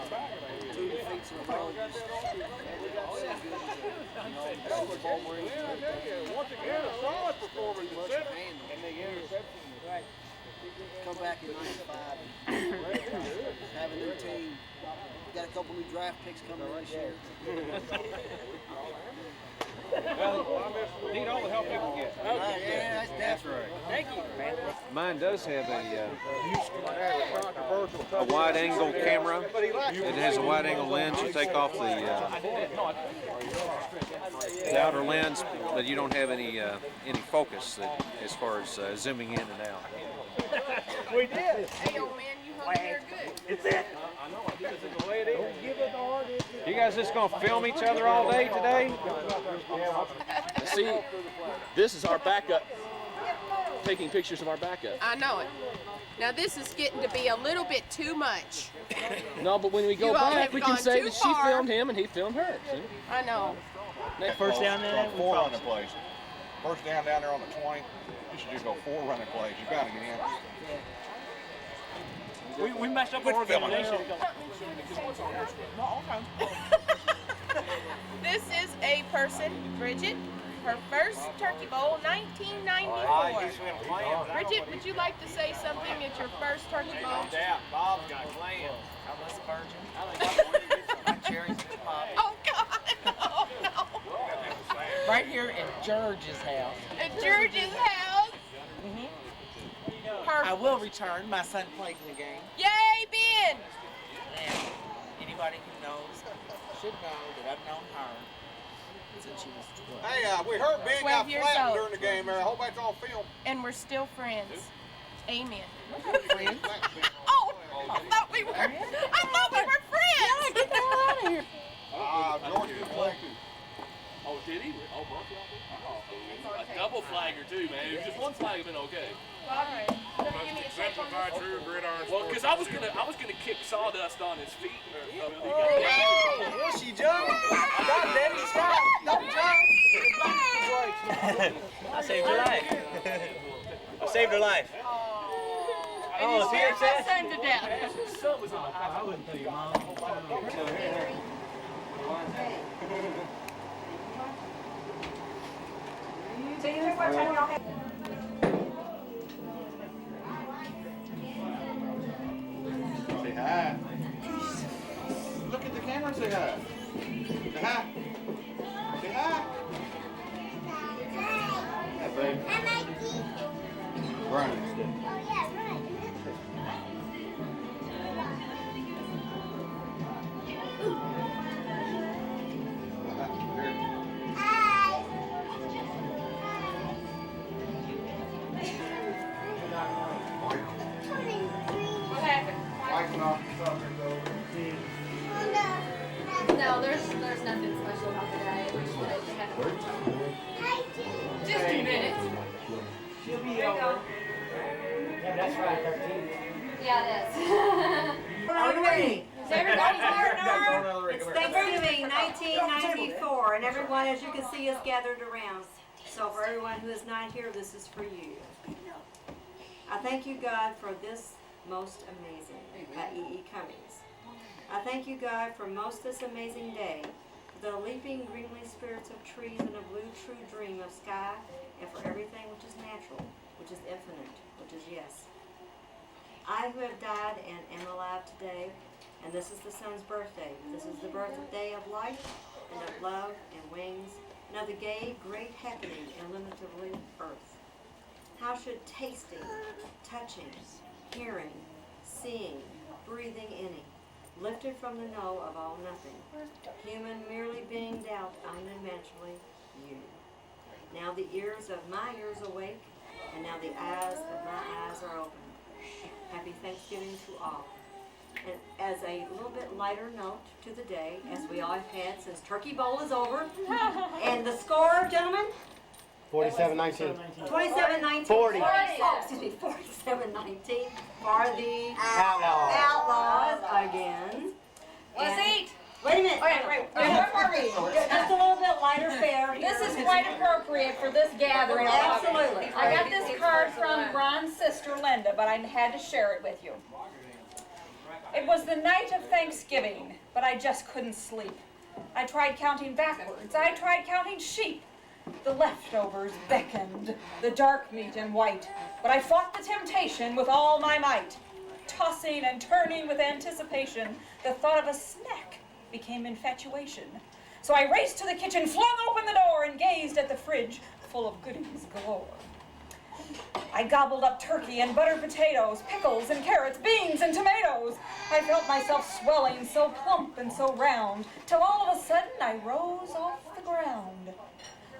S5: confidence. 2 defeats in a row.
S2: Once again, a solid performance in center.
S5: And they interception. Right. Come back in 95 and have a new team. We got a couple new draft picks coming in this year.
S3: Well, need all the help you can get.
S5: Yeah, that's
S3: right.
S7: Thank you.
S3: Mine does have a wide-angle camera. It has a wide-angle lens. You take off the outer lens, but you don't have any focus as far as zooming in and out.
S1: We did.
S10: Hey, old man, you hung there good.
S1: It's it.
S3: You guys just gonna film each other all day today?
S6: See, this is our backup. taking pictures of our backup.
S4: I know it. Now this is getting to be a little bit too much.
S6: No, but when we go
S4: You all
S6: back,
S4: have
S6: we can
S4: gone
S6: say
S4: too
S6: that she
S4: far.
S6: filmed him and he filmed her. See?
S4: I know.
S2: First down there, 4 running plays. First down there on the 20. You should just go 4 running plays. You gotta get in.
S7: We messed up
S2: Quit
S7: our
S2: filming.
S7: organization.
S4: This is a person, Bridget, her first turkey bowl, 1994. Bridget, would you like to say something at your first turkey bowl?
S1: Bob's got plans.
S13: I was a virgin. My cherries and pop.
S4: Oh God, oh no.
S13: Right here at George's house.
S4: At George's house. Perfect.
S13: I will return. My son played in the game.
S4: Yay, Ben!
S13: And anybody who knows should know that I've known her since she was 12.
S2: Hey, we heard Ben
S4: 12
S2: got
S4: years
S2: flattened
S4: old.
S2: during the game there. I hope that's all film.
S4: And we're still friends. Amen.
S13: Friends?
S4: Oh, I thought we were friends.
S13: Yeah, get the hell out of here.
S2: George did play too.
S6: Oh, did he? Oh, both y'all did? A double flagger too, man. Just one flag would have been okay.
S4: All right.
S6: Well, because I was gonna kick sawdust on his feet.
S13: Will she jump? Stop, Daddy, stop. Don't jump.
S1: I saved her life. I saved her life. Oh, see your son?
S4: Son to death.
S1: I wouldn't tell your mom.
S2: Say hi. Look at the camera and say hi. Say hi. Say hi. Hi, babe. Brian.
S4: What happened?
S10: No, there's nothing special about the day. We're just glad to have it.
S4: Just 2 minutes.
S1: She'll be over. Yeah, that's right, 13.
S10: Yeah, it is.
S14: Are you ready?
S10: Is everybody here?
S14: It's Thanksgiving 1994, and everyone, as you can see, is gathered around. So for everyone who is not here, this is for you. I thank you, God, for this most amazing, by E.E. Cummings. I thank you, God, for most this amazing day, for the leaping greenly spirits of trees and a blue true dream of sky, and for everything which is natural, which is infinite, which is yes. I who have died and am alive today, and this is the Son's birthday. This is the birthday of life, and of love, and wings, and of the gay, great happening, and limitably earth. How should tasting, touching, hearing, seeing, breathing any, lifted from the know of all nothing, human merely being doubt unimaginably you. Now the ears of my ears awake, and now the eyes of my eyes are open. Happy Thanksgiving to all. And as a little bit lighter note to the day, as we all have had since Turkey Bowl is over, and the score, gentlemen?
S1: 47-19.
S14: 27-19.
S1: 40.
S14: Oh, excuse me, 47-19 for the
S1: Outlaws.
S14: Outlaws again.
S10: Let's eat.
S14: Wait a minute. Just a little bit lighter fare.
S8: This is quite appropriate for this gathering.
S14: Absolutely.
S8: I got this card from Ron's sister Linda, but I had to share it with you. It was the night of Thanksgiving, but I just couldn't sleep. I tried counting backwards. I tried counting sheep. The leftovers beckoned, the dark meat and white, but I fought the temptation with all my might. Tossing and turning with anticipation, the thought of a snack became infatuation. So I raced to the kitchen, flung open the door, and gazed at the fridge full of goodies galore. I gobbled up turkey and buttered potatoes, pickles and carrots, beans and tomatoes. I felt myself swelling so plump and so round, till all of a sudden I rose off the ground.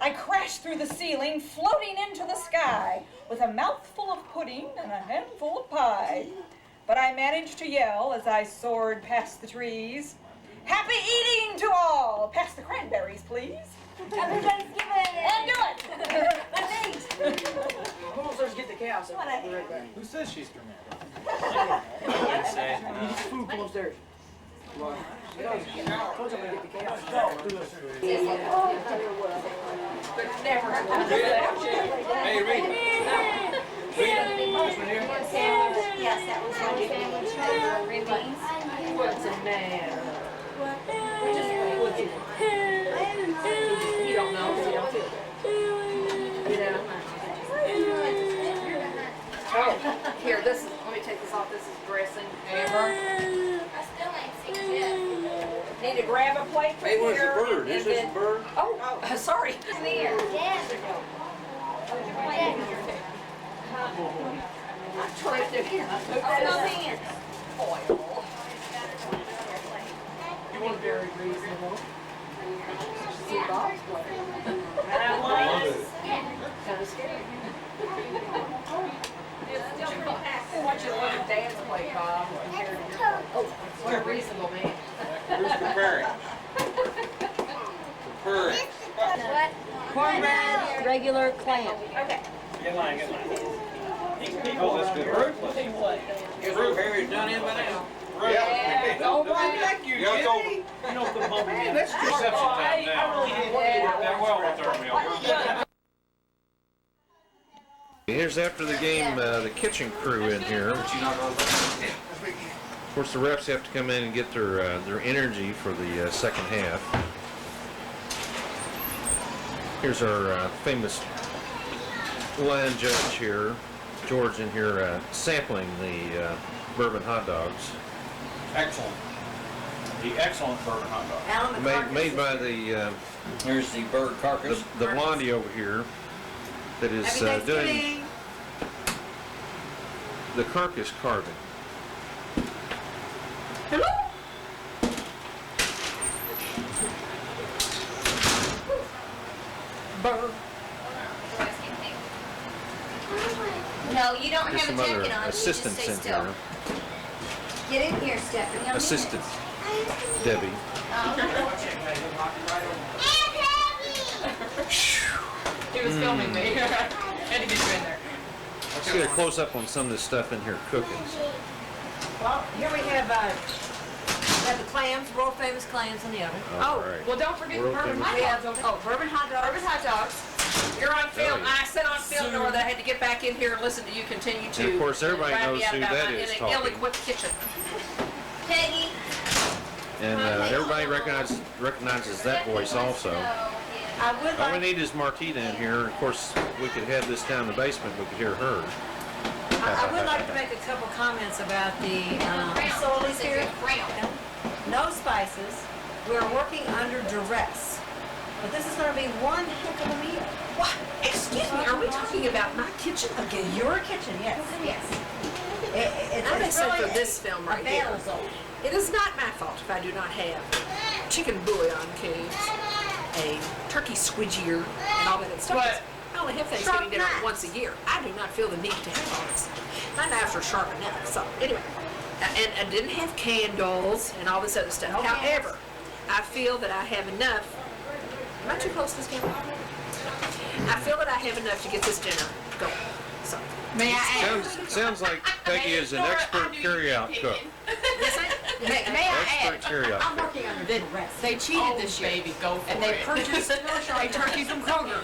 S8: I crashed through the ceiling, floating into the sky, with a mouthful of pudding and a handful of pie. But I managed to yell as I soared past the trees, "Happy eating to all! Pass the cranberries, please."
S14: Happy Thanksgiving!
S8: And do it!
S14: Let's eat!
S7: Go upstairs and get the cows. I'll be right back.
S1: Who says she's dramatic?
S7: You get your food, come upstairs. Come on. Told you I'm gonna get the cows.
S3: Hey, Reed.
S14: Yes, that was one sandwich. Green beans.
S7: What's the matter? What's it? You don't know because you don't feel good. You know? Oh, here, this is, let me take this off. This is dressing. Amber.
S10: I still ain't seen it yet.
S12: Need to grab a plate from
S11: Hey, where's the
S12: here,
S11: bird?
S12: and
S11: Is this
S12: then-
S11: a bird?
S12: Oh, sorry.
S10: Come here. Yes.
S12: I'm trying to here.
S10: Open those hands.
S12: Oil.
S7: You want very reasonable. See Bob's play. Kind of scary.
S12: Watch your little dance play, Bob. Compared to your oh, what a reasonable man.
S11: Who's preparing? Preparing.
S10: What?
S14: Cornbread, regular clam.
S12: Okay.
S1: Get mine, get mine.
S3: Oh, that's good.
S11: Is Ruth Harry's done in by now?
S12: Yeah.
S1: Don't blame
S11: Yeah, it's over.
S1: You know, put bumping in.
S3: That's reception time now. Worked that well with our meal. Here's after the game, the kitchen crew in here. Of course, the refs have to come in and get their energy for the second half. Here's our famous line judge here, George, in here sampling the bourbon hot dogs.
S11: Excellent. The excellent bourbon hot dog.
S3: Made by the
S11: Here's the bird carcass.
S3: the blondie over here that is doing the carcass carving.
S12: Bird.
S10: No, you don't
S3: There's
S10: have a
S3: some other
S10: jacket on. You just
S3: assistants
S10: stay
S3: in
S10: still.
S3: here.
S10: Get in here, Stephanie. I'm
S3: Assistant Debbie.
S7: He was filming me. Had to get you in there.
S3: Let's get a close up on some of this stuff in here cooking.
S14: Well, here we have the clams, world famous clams in the oven.
S3: All
S12: Oh,
S3: right.
S12: well, don't forget the
S3: World
S12: bourbon
S3: famous.
S12: hot
S14: We have
S12: dogs.
S14: bourbon hot dogs.
S12: Bourbon hot dogs. You're on film.
S3: Oh, yeah.
S12: I said on film, Nora, that I had to get back in here and listen to you continue to.
S3: And of course, everybody
S12: drive me
S3: knows
S12: out
S3: who
S12: about
S3: that
S12: my-
S3: is
S12: in an
S3: talking.
S12: ill-equipped kitchen.
S10: Peggy.
S3: And everybody recognizes that voice also.
S14: I would
S3: All we
S14: like,
S3: need is Martina in here. Of course, we could have this down in the basement. We could hear her.
S14: I would like to make a couple comments about the facilities here. No spices. We're working under duress. But this is going to be one heck of a meal.
S12: What? Excuse me, are we talking about my kitchen?
S14: Okay, your kitchen, yes. Yes.
S12: I'm
S14: It's
S12: excited
S14: really
S12: for this film right
S14: a
S12: here.
S14: battle zone.
S12: It is not my fault if I do not have chicken bouillon cubes, a turkey squidgier, and all that good stuff.
S7: But
S12: I only have Thanksgiving dinner once a year. I do not feel the need to have all this. My knives are sharp enough. So anyway, and I didn't have candles and all this other stuff.
S14: Okay.
S12: However, I feel that I have enough. Am I too close to this camera? I feel that I have enough to get this dinner going. So.
S7: may I
S3: Sounds like Peggy is an expert carry-out cook.
S7: May I
S3: Expert carry-out
S14: I'm
S3: cook.
S14: working under duress.
S7: They cheated this year. Baby, go for
S14: And they
S7: it.
S14: purchased a turkey from Kroger.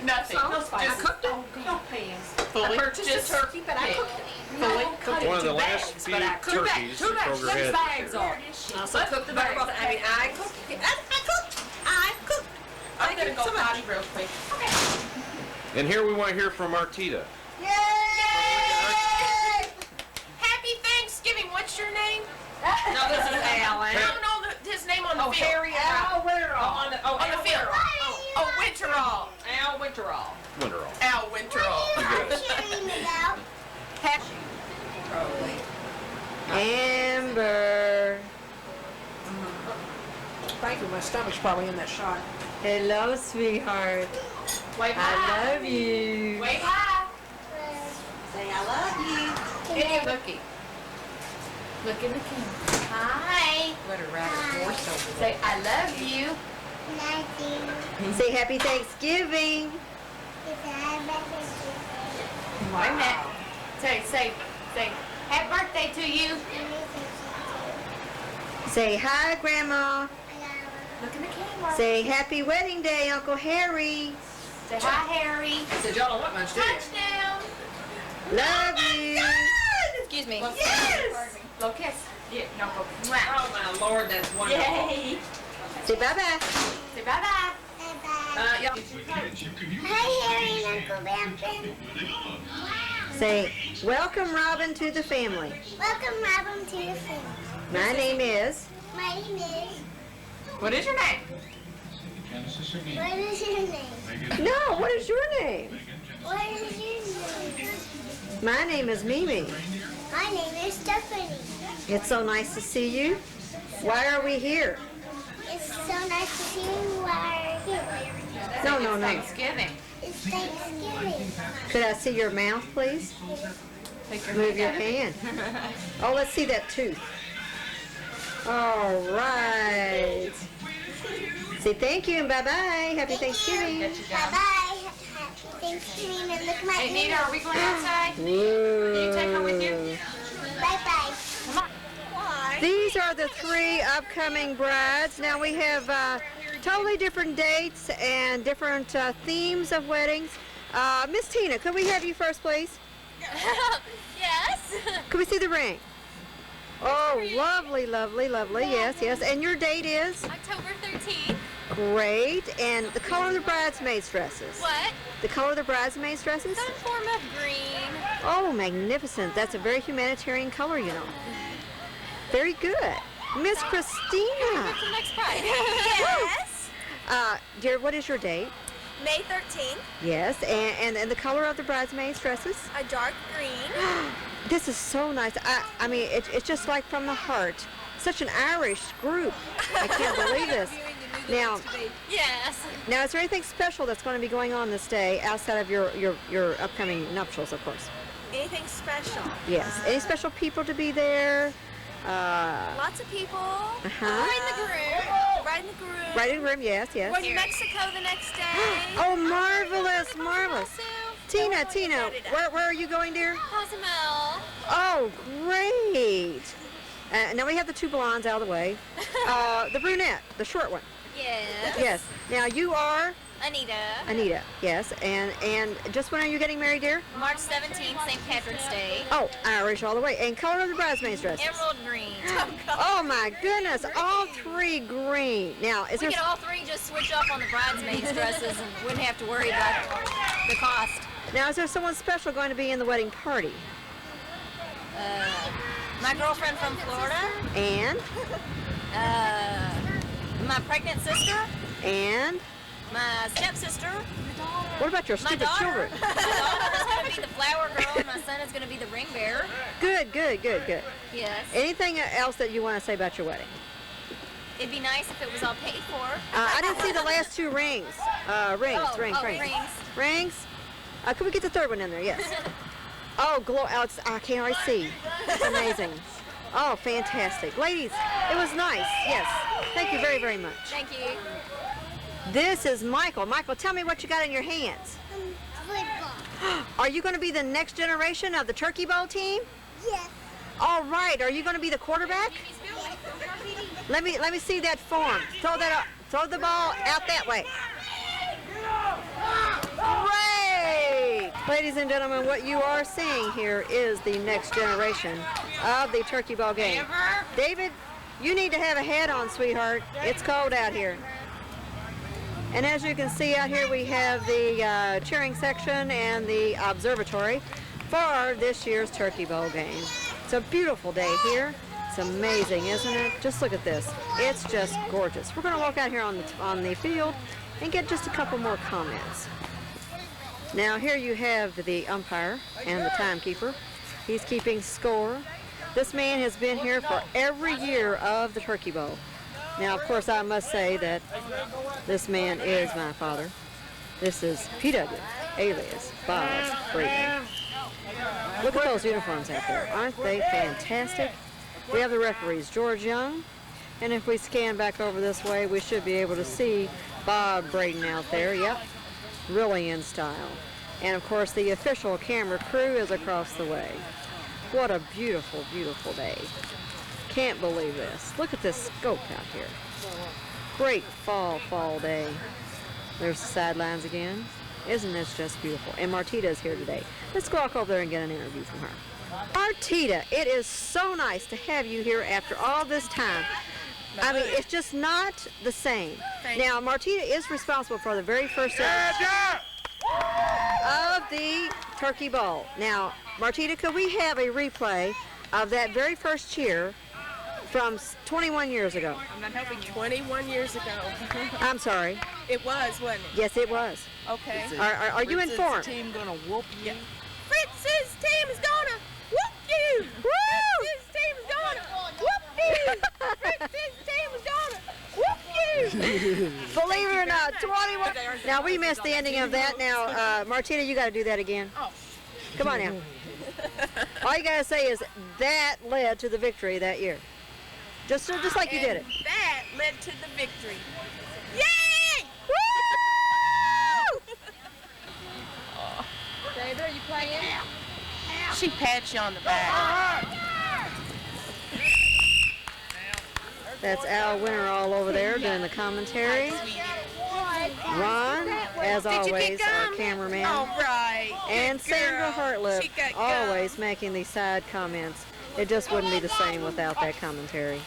S7: Nothing.
S14: No spices.
S12: I cooked it.
S14: No pans.
S7: Fully.
S12: I purchased
S7: Just
S12: a turkey, but I
S7: pick.
S12: cooked it.
S7: Fully.
S14: Cut it
S3: One of the
S14: into
S3: last
S14: bags,
S3: few
S14: but I cooked it.
S3: turkeys
S14: Two bags.
S3: Kroger
S14: Six
S3: had
S14: bags
S3: this
S14: are.
S3: year.
S12: I also cooked the butter. I mean, I cooked. I cooked.
S7: I'm gonna go potty real quick.
S3: And here we want to hear from Martita.
S10: Yay! Happy Thanksgiving. What's your name?
S12: No, this is Alan.
S10: I don't know his name on the film.
S12: Harry and
S14: Al Winterall.
S12: on the
S10: On the film. Oh, Winterall.
S12: Al Winterall.
S3: Winterall.
S10: Al Winterall.
S14: Amber.
S12: Thank you. My stomach's probably in that shot.
S14: Hello, sweetheart.
S10: Wave
S14: I love you.
S10: Wave hi.
S14: Say I love you.
S12: Any looky.
S14: Look in the camera.
S10: Hi.
S12: Let her ride her horse over
S14: Say I love you. Say happy Thanksgiving.
S15: Wait a minute. Say, happy birthday to you.
S14: Say hi, Grandma.
S15: Look in the camera.
S14: Say happy wedding day, Uncle Harry.
S15: Say hi, Harry.
S11: Said y'all don't want much, do you?
S15: Touchdown.
S14: Love you.
S10: Excuse me.
S15: Yes. Little kiss. Yeah, no, go.
S12: Oh my Lord, that's wonderful.
S15: Yay.
S14: Say bye-bye.
S15: Say bye-bye.
S12: Yeah.
S9: Hi, Harry and Uncle Brampton.
S14: Say, welcome, Robin, to the family.
S9: Welcome, Robin, to the family.
S14: My name is...
S9: My name is...
S15: What is your name?
S9: What is your name?
S14: No, what is your name?
S9: What is your name?
S14: My name is Mimi.
S9: My name is Stephanie.
S14: It's so nice to see you. Why are we here?
S9: It's so nice to see you while you're here.
S14: No, no, no.
S15: Thanksgiving.
S9: It's Thanksgiving.
S14: Could I see your mouth, please? Move your hand. Oh, let's see that tooth. All right. Say thank you and bye-bye. Happy Thanksgiving.
S9: Bye-bye. Happy Thanksgiving. And look at my
S15: Hey, Nita, are we going outside?
S14: Whoa.
S15: Can you take her with you?
S9: Bye-bye.
S15: Come on.
S14: These are the 3 upcoming brides. Now we have totally different dates and different themes of weddings. Miss Tina, could we have you first, please?
S10: Yes.
S14: Could we see the ring? Oh, lovely, lovely, lovely. Yes, yes. And your date is?
S10: October 13th.
S14: Great. And the color of the bridesmaids' dresses?
S10: What?
S14: The color of the bridesmaids' dresses?
S10: Some form of green.
S14: Oh, magnificent. That's a very humanitarian color, you know. Very good. Miss Christina.
S10: What's the next bride? Yes.
S14: Dear, what is your date?
S10: May 13th.
S14: Yes, and the color of the bridesmaids' dresses?
S10: A dark green.
S14: This is so nice. I mean, it's just like from the heart. Such an Irish group. I can't believe this. Now,
S10: Yes.
S14: now, is there anything special that's going to be going on this day outside of your upcoming nuptials, of course?
S10: Anything special?
S14: Yes. Any special people to be there?
S10: Lots of people. Riding the groom. Riding the groom.
S14: Right in room, yes, yes.
S10: We're in Mexico the next day.
S14: Oh, marvelous, marvelous. Tina, where are you going, dear?
S10: Cozumel.
S14: Oh, great. Now we have the 2 blondes out of the way. The brunette, the short one.
S10: Yes.
S14: Yes. Now you are?
S10: Anita.
S14: Anita, yes. And just when are you getting married, dear?
S10: March 17th, St. Patrick's Day.
S14: Oh, Irish all the way. And color of the bridesmaids' dresses?
S10: Emerald green.
S14: Oh my goodness, all 3 green. Now, is
S10: we
S14: there...
S10: could all 3 just switch up on the bridesmaids' dresses and wouldn't have to worry about the cost.
S14: Now, is there someone special going to be in the wedding party?
S10: My girlfriend from Florida.
S14: And?
S10: My pregnant sister.
S14: And?
S10: My stepsister.
S14: What about your stupid children?
S10: My daughter is going to be the flower girl, and my son is going to be the ring bearer.
S14: Good, good, good, good.
S10: Yes.
S14: Anything else that you want to say about your wedding?
S10: It'd be nice if it was all paid for.
S14: I didn't see the last 2 rings. Rings. Rings. Could we get the 3rd one in there? Yes. Oh, Alex, I can't already see. It's amazing. Oh, fantastic. Ladies, it was nice. Yes. Thank you very, very much.
S10: Thank you.
S14: This is Michael. Michael, tell me what you got in your hands.
S9: Football.
S14: Are you going to be the next generation of the Turkey Bowl team?
S9: Yes.
S14: All right. Are you going to be the quarterback? Let me see that form. Throw the ball out that way. Great! Ladies and gentlemen, what you are seeing here is the next generation of the Turkey Bowl game. David, you need to have a hat on, sweetheart. It's cold out here. And as you can see out here, we have the cheering section and the observatory for this year's Turkey Bowl game. It's a beautiful day here. It's amazing, isn't it? Just look at this. It's just gorgeous. We're going to walk out here on the field and get just a couple more comments. Now here you have the umpire and the timekeeper. He's keeping score. This man has been here for every year of the Turkey Bowl. Now, of course, I must say that this man is my father. This is PW, alias Bob Braden. Look at those uniforms out there. Aren't they fantastic? We have the referees, George Young. And if we scan back over this way, we should be able to see Bob Braden out there. Yep, really in style. And of course the official camera crew is across the way. What a beautiful, beautiful day. Can't believe this. Look at this scope out here. Great fall day. There's the sidelines again. Isn't this just beautiful? And Martita is here today. Let's go walk over there and get an interview from her. Martita, it is so nice to have you here after all this time. I mean, it's just not the same. Now, Martita is responsible for the very first of the turkey bowl. Now, Martita, could we have a replay of that very first cheer from 21 years ago?
S4: I'm not helping you. 21 years ago.
S14: I'm sorry.
S4: It was, wasn't it?
S14: Yes, it was.
S4: Okay.
S14: Are you informed?
S4: Fritz's team gonna whoop you. Fritz's team is gonna whoop you. Fritz's team is gonna whoop you. Fritz's team is gonna whoop you.
S14: Believe it or not, 21. Now, we missed the ending of that. Now, Martina, you got to do that again.
S4: Oh.
S14: Come on now. All you got to say is that led to the victory that year. Just like you did it.
S4: That led to the victory. Yay! Woo! David, are you playing? She pats you on the back.
S14: That's Al Winter all over there doing the commentary. Ron, as always, our cameraman.
S4: All right.
S14: And Sandra Hartlip, always making these side comments. It just wouldn't be the same without that commentary.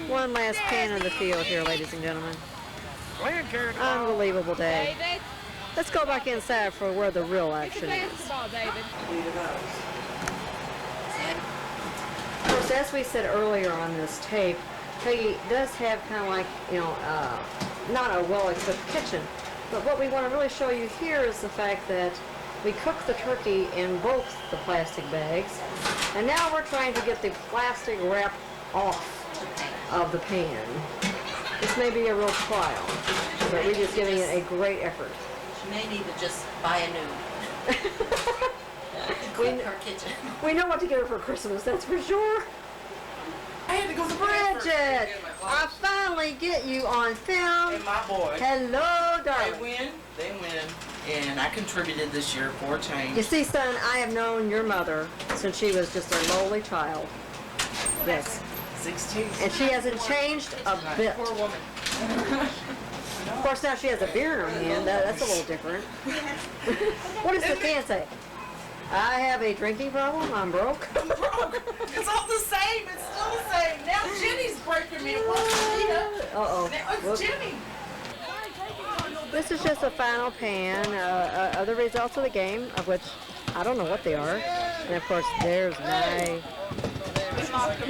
S14: One last pan of the field here, ladies and gentlemen. Unbelievable day. Let's go back inside for where the real action is. Of course, as we said earlier on this tape, Peggy does have kind of like, you know, not a well-equipped kitchen. But what we want to really show you here is the fact that we cook the turkey in both the plastic bags. And now we're trying to get the plastic wrap off of the pan. This may be a real trial, but we're just giving it a great effort.
S16: She may need to just buy a new her kitchen.
S14: We know what to get her for Christmas, that's for sure.
S16: I had to go to
S14: Bridget, I finally get you on film.
S13: And my boy.
S14: Hello, darling.
S13: They win, and I contributed this year for a change.
S14: You see, son, I have known your mother since she was just a lowly child. Yes.
S13: 16.
S14: And she hasn't changed a bit.
S13: Poor woman.
S14: Of course, now she has a beer in her hand. That's a little different. What does the can say? I have a drinking problem. I'm broke.
S13: I'm broke. It's all the same. It's still the same. Now Jenny's breaking me.
S14: Uh-oh.
S13: Now it's Jenny.
S14: This is just a final pan of the results of the game, of which I don't know what they are. And of course, there's my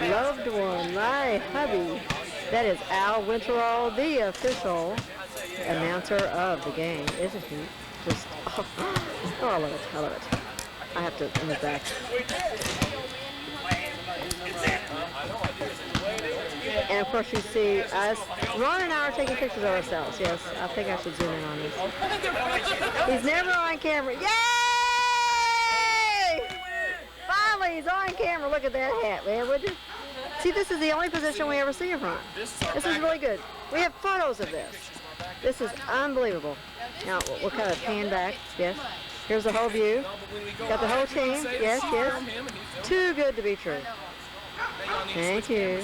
S14: loved one, my hubby. That is Al Winterall, the official announcer of the game, isn't he? Just, oh, I love it, I love it. I have to move back. And of course you see us, Ron and I are taking pictures of ourselves, yes. I think I should zoom in on this. He's never on camera. Yay! Finally, he's on camera. Look at that hat, man. Would you? See, this is the only position we ever see him from. This is really good. We have photos of this. This is unbelievable. Now, we'll kind of pan back, yes. Here's the whole view. Got the whole team, yes, yes. Too good to be true. Thank you.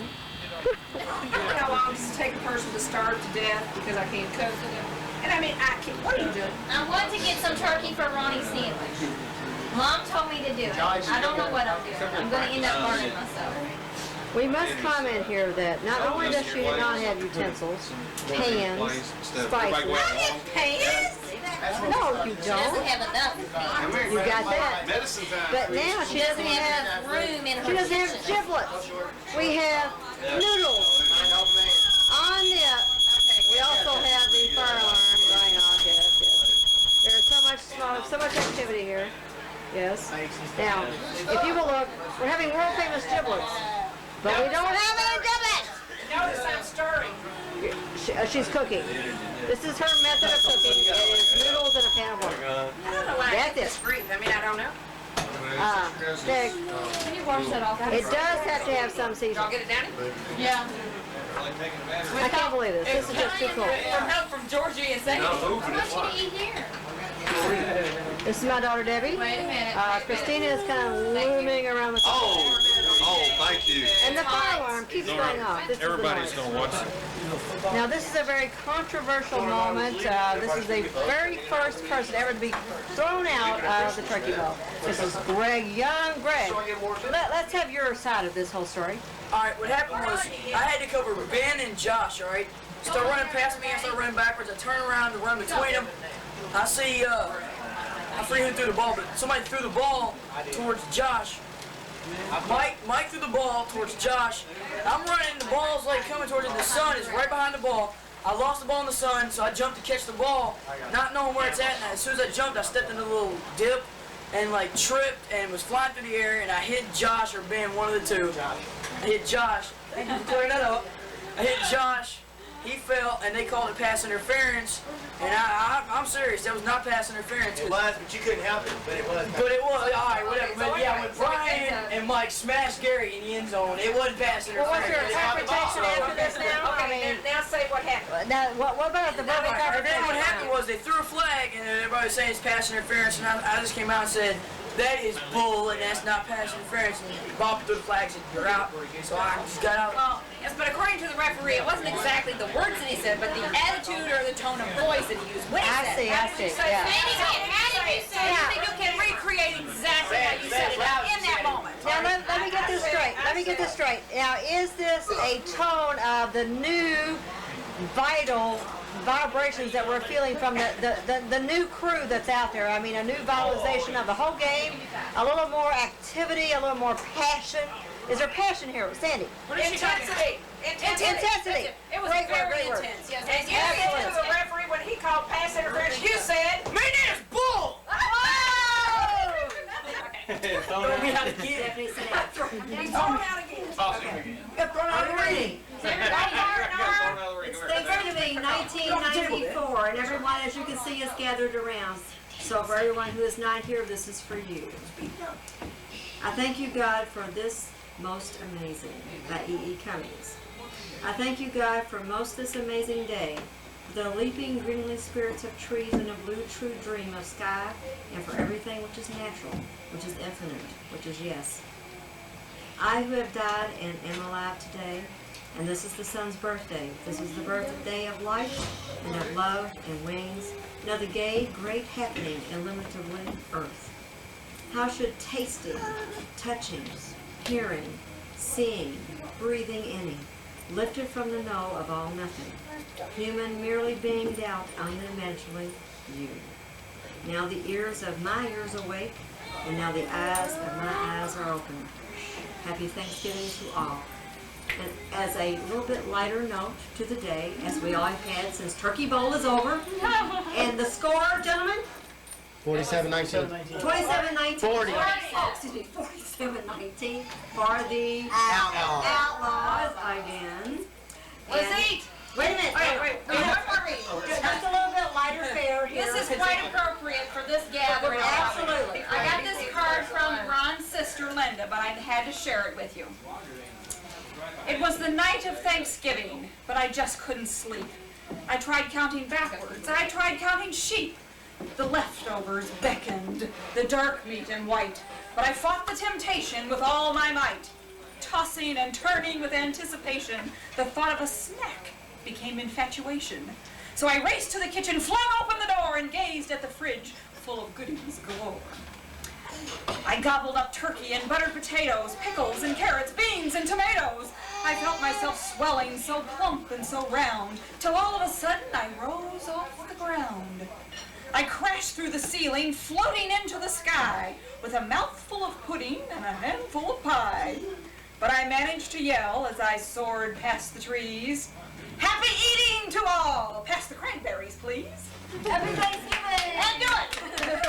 S12: How long does it take a person to starve to death because I can't cook? And I mean, I can't. What are you doing?
S10: I want to get some turkey for Ronnie's sandwich. Mom told me to do it. I don't know what I'm doing. I'm going to end up burning myself.
S14: We must comment here that not only does she not have utensils, pans, spices.
S10: Pans?
S14: No, you
S10: She doesn't
S14: don't.
S10: have enough pans.
S14: You got that. But now she doesn't have
S10: room in her
S14: She doesn't have
S10: kitchen.
S14: giblets. We have noodles on the. We also have the fire alarm going off. Yes, yes. There's so much smoke, so much activity here. Yes. Now, if you will look, we're having world famous giblets, but we don't have any giblets.
S12: Notice I'm stirring.
S14: She's cooking. This is her method of cooking. It is noodles in a pan of water.
S12: I don't know why I
S14: That's
S12: get this
S14: it.
S12: grief. I mean, I don't know.
S14: Nick,
S10: Can you wash that off?
S14: it does have to have some seasoning.
S12: Y'all get it down?
S10: Yeah.
S14: I can't believe this. This is just too cool.
S15: From help from Georgie and Sadie. How much you eat here?
S14: This is my daughter Debbie.
S15: Wait a minute.
S14: Christina is kind of looming around the corner.
S3: Oh, thank you.
S14: And the fire alarm keeps going off. This
S3: Everybody's
S14: is
S3: going to watch it.
S14: now this is a very controversial moment. This is the very first person ever to be thrown out of the turkey bowl. This is Greg, young Greg. Let's have your side of this whole story.
S17: Alright, what happened was I had to cover Ben and Josh, alright? Start running past me, I start running backwards, I turn around to run between them. I see, I forget who threw the ball, but somebody threw the ball towards Josh. Mike threw the ball towards Josh. I'm running, the ball's like coming towards it, the sun is right behind the ball. I lost the ball in the sun, so I jumped to catch the ball, not knowing where it's at, and as soon as I jumped, I stepped in a little dip and like tripped and was flying through the air, and I hit Josh or Ben, one of the two. I hit Josh. Thank you for clearing that up. I hit Josh. He fell, and they called it pass interference. And I'm serious. That was not pass interference.
S1: It was, but you couldn't help it. But it was.
S17: But it was. All right, whatever. But yeah, when Brian and Mike smashed Gary in the end zone, it wasn't pass interference.
S14: Well, what's your interpretation after this now?
S12: Okay, now say what happened.
S14: Now, what about the verbal
S17: Then
S14: confrontation?
S17: what happened was they threw a flag, and everybody was saying it's pass interference, and I just came out and said, that is bull, and that's not pass interference. And Bob threw the flag and said, you're out. So I just got out.
S12: Well, yes, but according to the referee, it wasn't exactly the words that he said, but the attitude or the tone of voice that he used. When he said it.
S14: I see. Yeah.
S12: I think you can recreate exactly how you said it in that moment.
S14: Now let me get this straight. Let me get this straight. Now, is this a tone of the new vital vibrations that we're feeling from the new crew that's out there? I mean, a new vitalization of the whole game, a little more activity, a little more passion. Is there passion here, Sandy?
S12: Intensity.
S14: Intensity.
S12: It was
S14: Great
S12: very
S14: word.
S12: intense. Yes. And you said to the referee when he called pass interference, you said, "Man, that's bull."
S17: Throw me out again.
S12: He's thrown out again.
S17: Toss him again.
S14: Get thrown out of the ring. It's Thanksgiving 1994, and everyone, as you can see, is gathered around. So for everyone who is not here, this is for you. I thank you, God, for this most amazing, by E.E. Cummings. I thank you, God, for most this amazing day, for the leaping greenly spirits of trees and a blue true dream of sky, and for everything which is natural, which is infinite, which is yes. I who have died and am alive today, and this is the sun's birthday. This is the birthday of life and of love and wings, and of the gay, great happening illimitably earth. How should tasting, touching, hearing, seeing, breathing any, lifted from the know of all nothing, human merely being doubt unimaginably you. Now the ears of my ears awake, and now the eyes of my eyes are open. Happy Thanksgiving to all. And as a little bit lighter note to the day, as we all have had since Turkey Bowl is over, and the score, gentlemen?
S1: 47-19.
S14: 27-19.
S1: 40.
S14: Oh, excuse me, 47-19 for the Outlaws again.
S12: Let's
S14: And-
S12: eat.
S14: Wait a minute. Just a little bit lighter fare here.
S8: This is quite appropriate for this gathering.
S14: Absolutely.
S8: I got this card from Ron's sister Linda, but I had to share it with you. It was the night of Thanksgiving, but I just couldn't sleep. I tried counting backwards. I tried counting sheep. The leftovers beckoned, the dark meat and white, but I fought the temptation with all my might. Tossing and turning with anticipation, the thought of a snack became infatuation. So I raced to the kitchen, flung open the door, and gazed at the fridge full of goodies galore. I gobbled up turkey and buttered potatoes, pickles and carrots, beans and tomatoes. I felt myself swelling so plump and so round, till all of a sudden I rose off the ground. I crashed through the ceiling, floating into the sky, with a mouthful of pudding and a handful of pie. But I managed to yell as I soared past the trees, "Happy eating to all! Pass the cranberries, please."
S15: Happy Thanksgiving!
S8: And do it!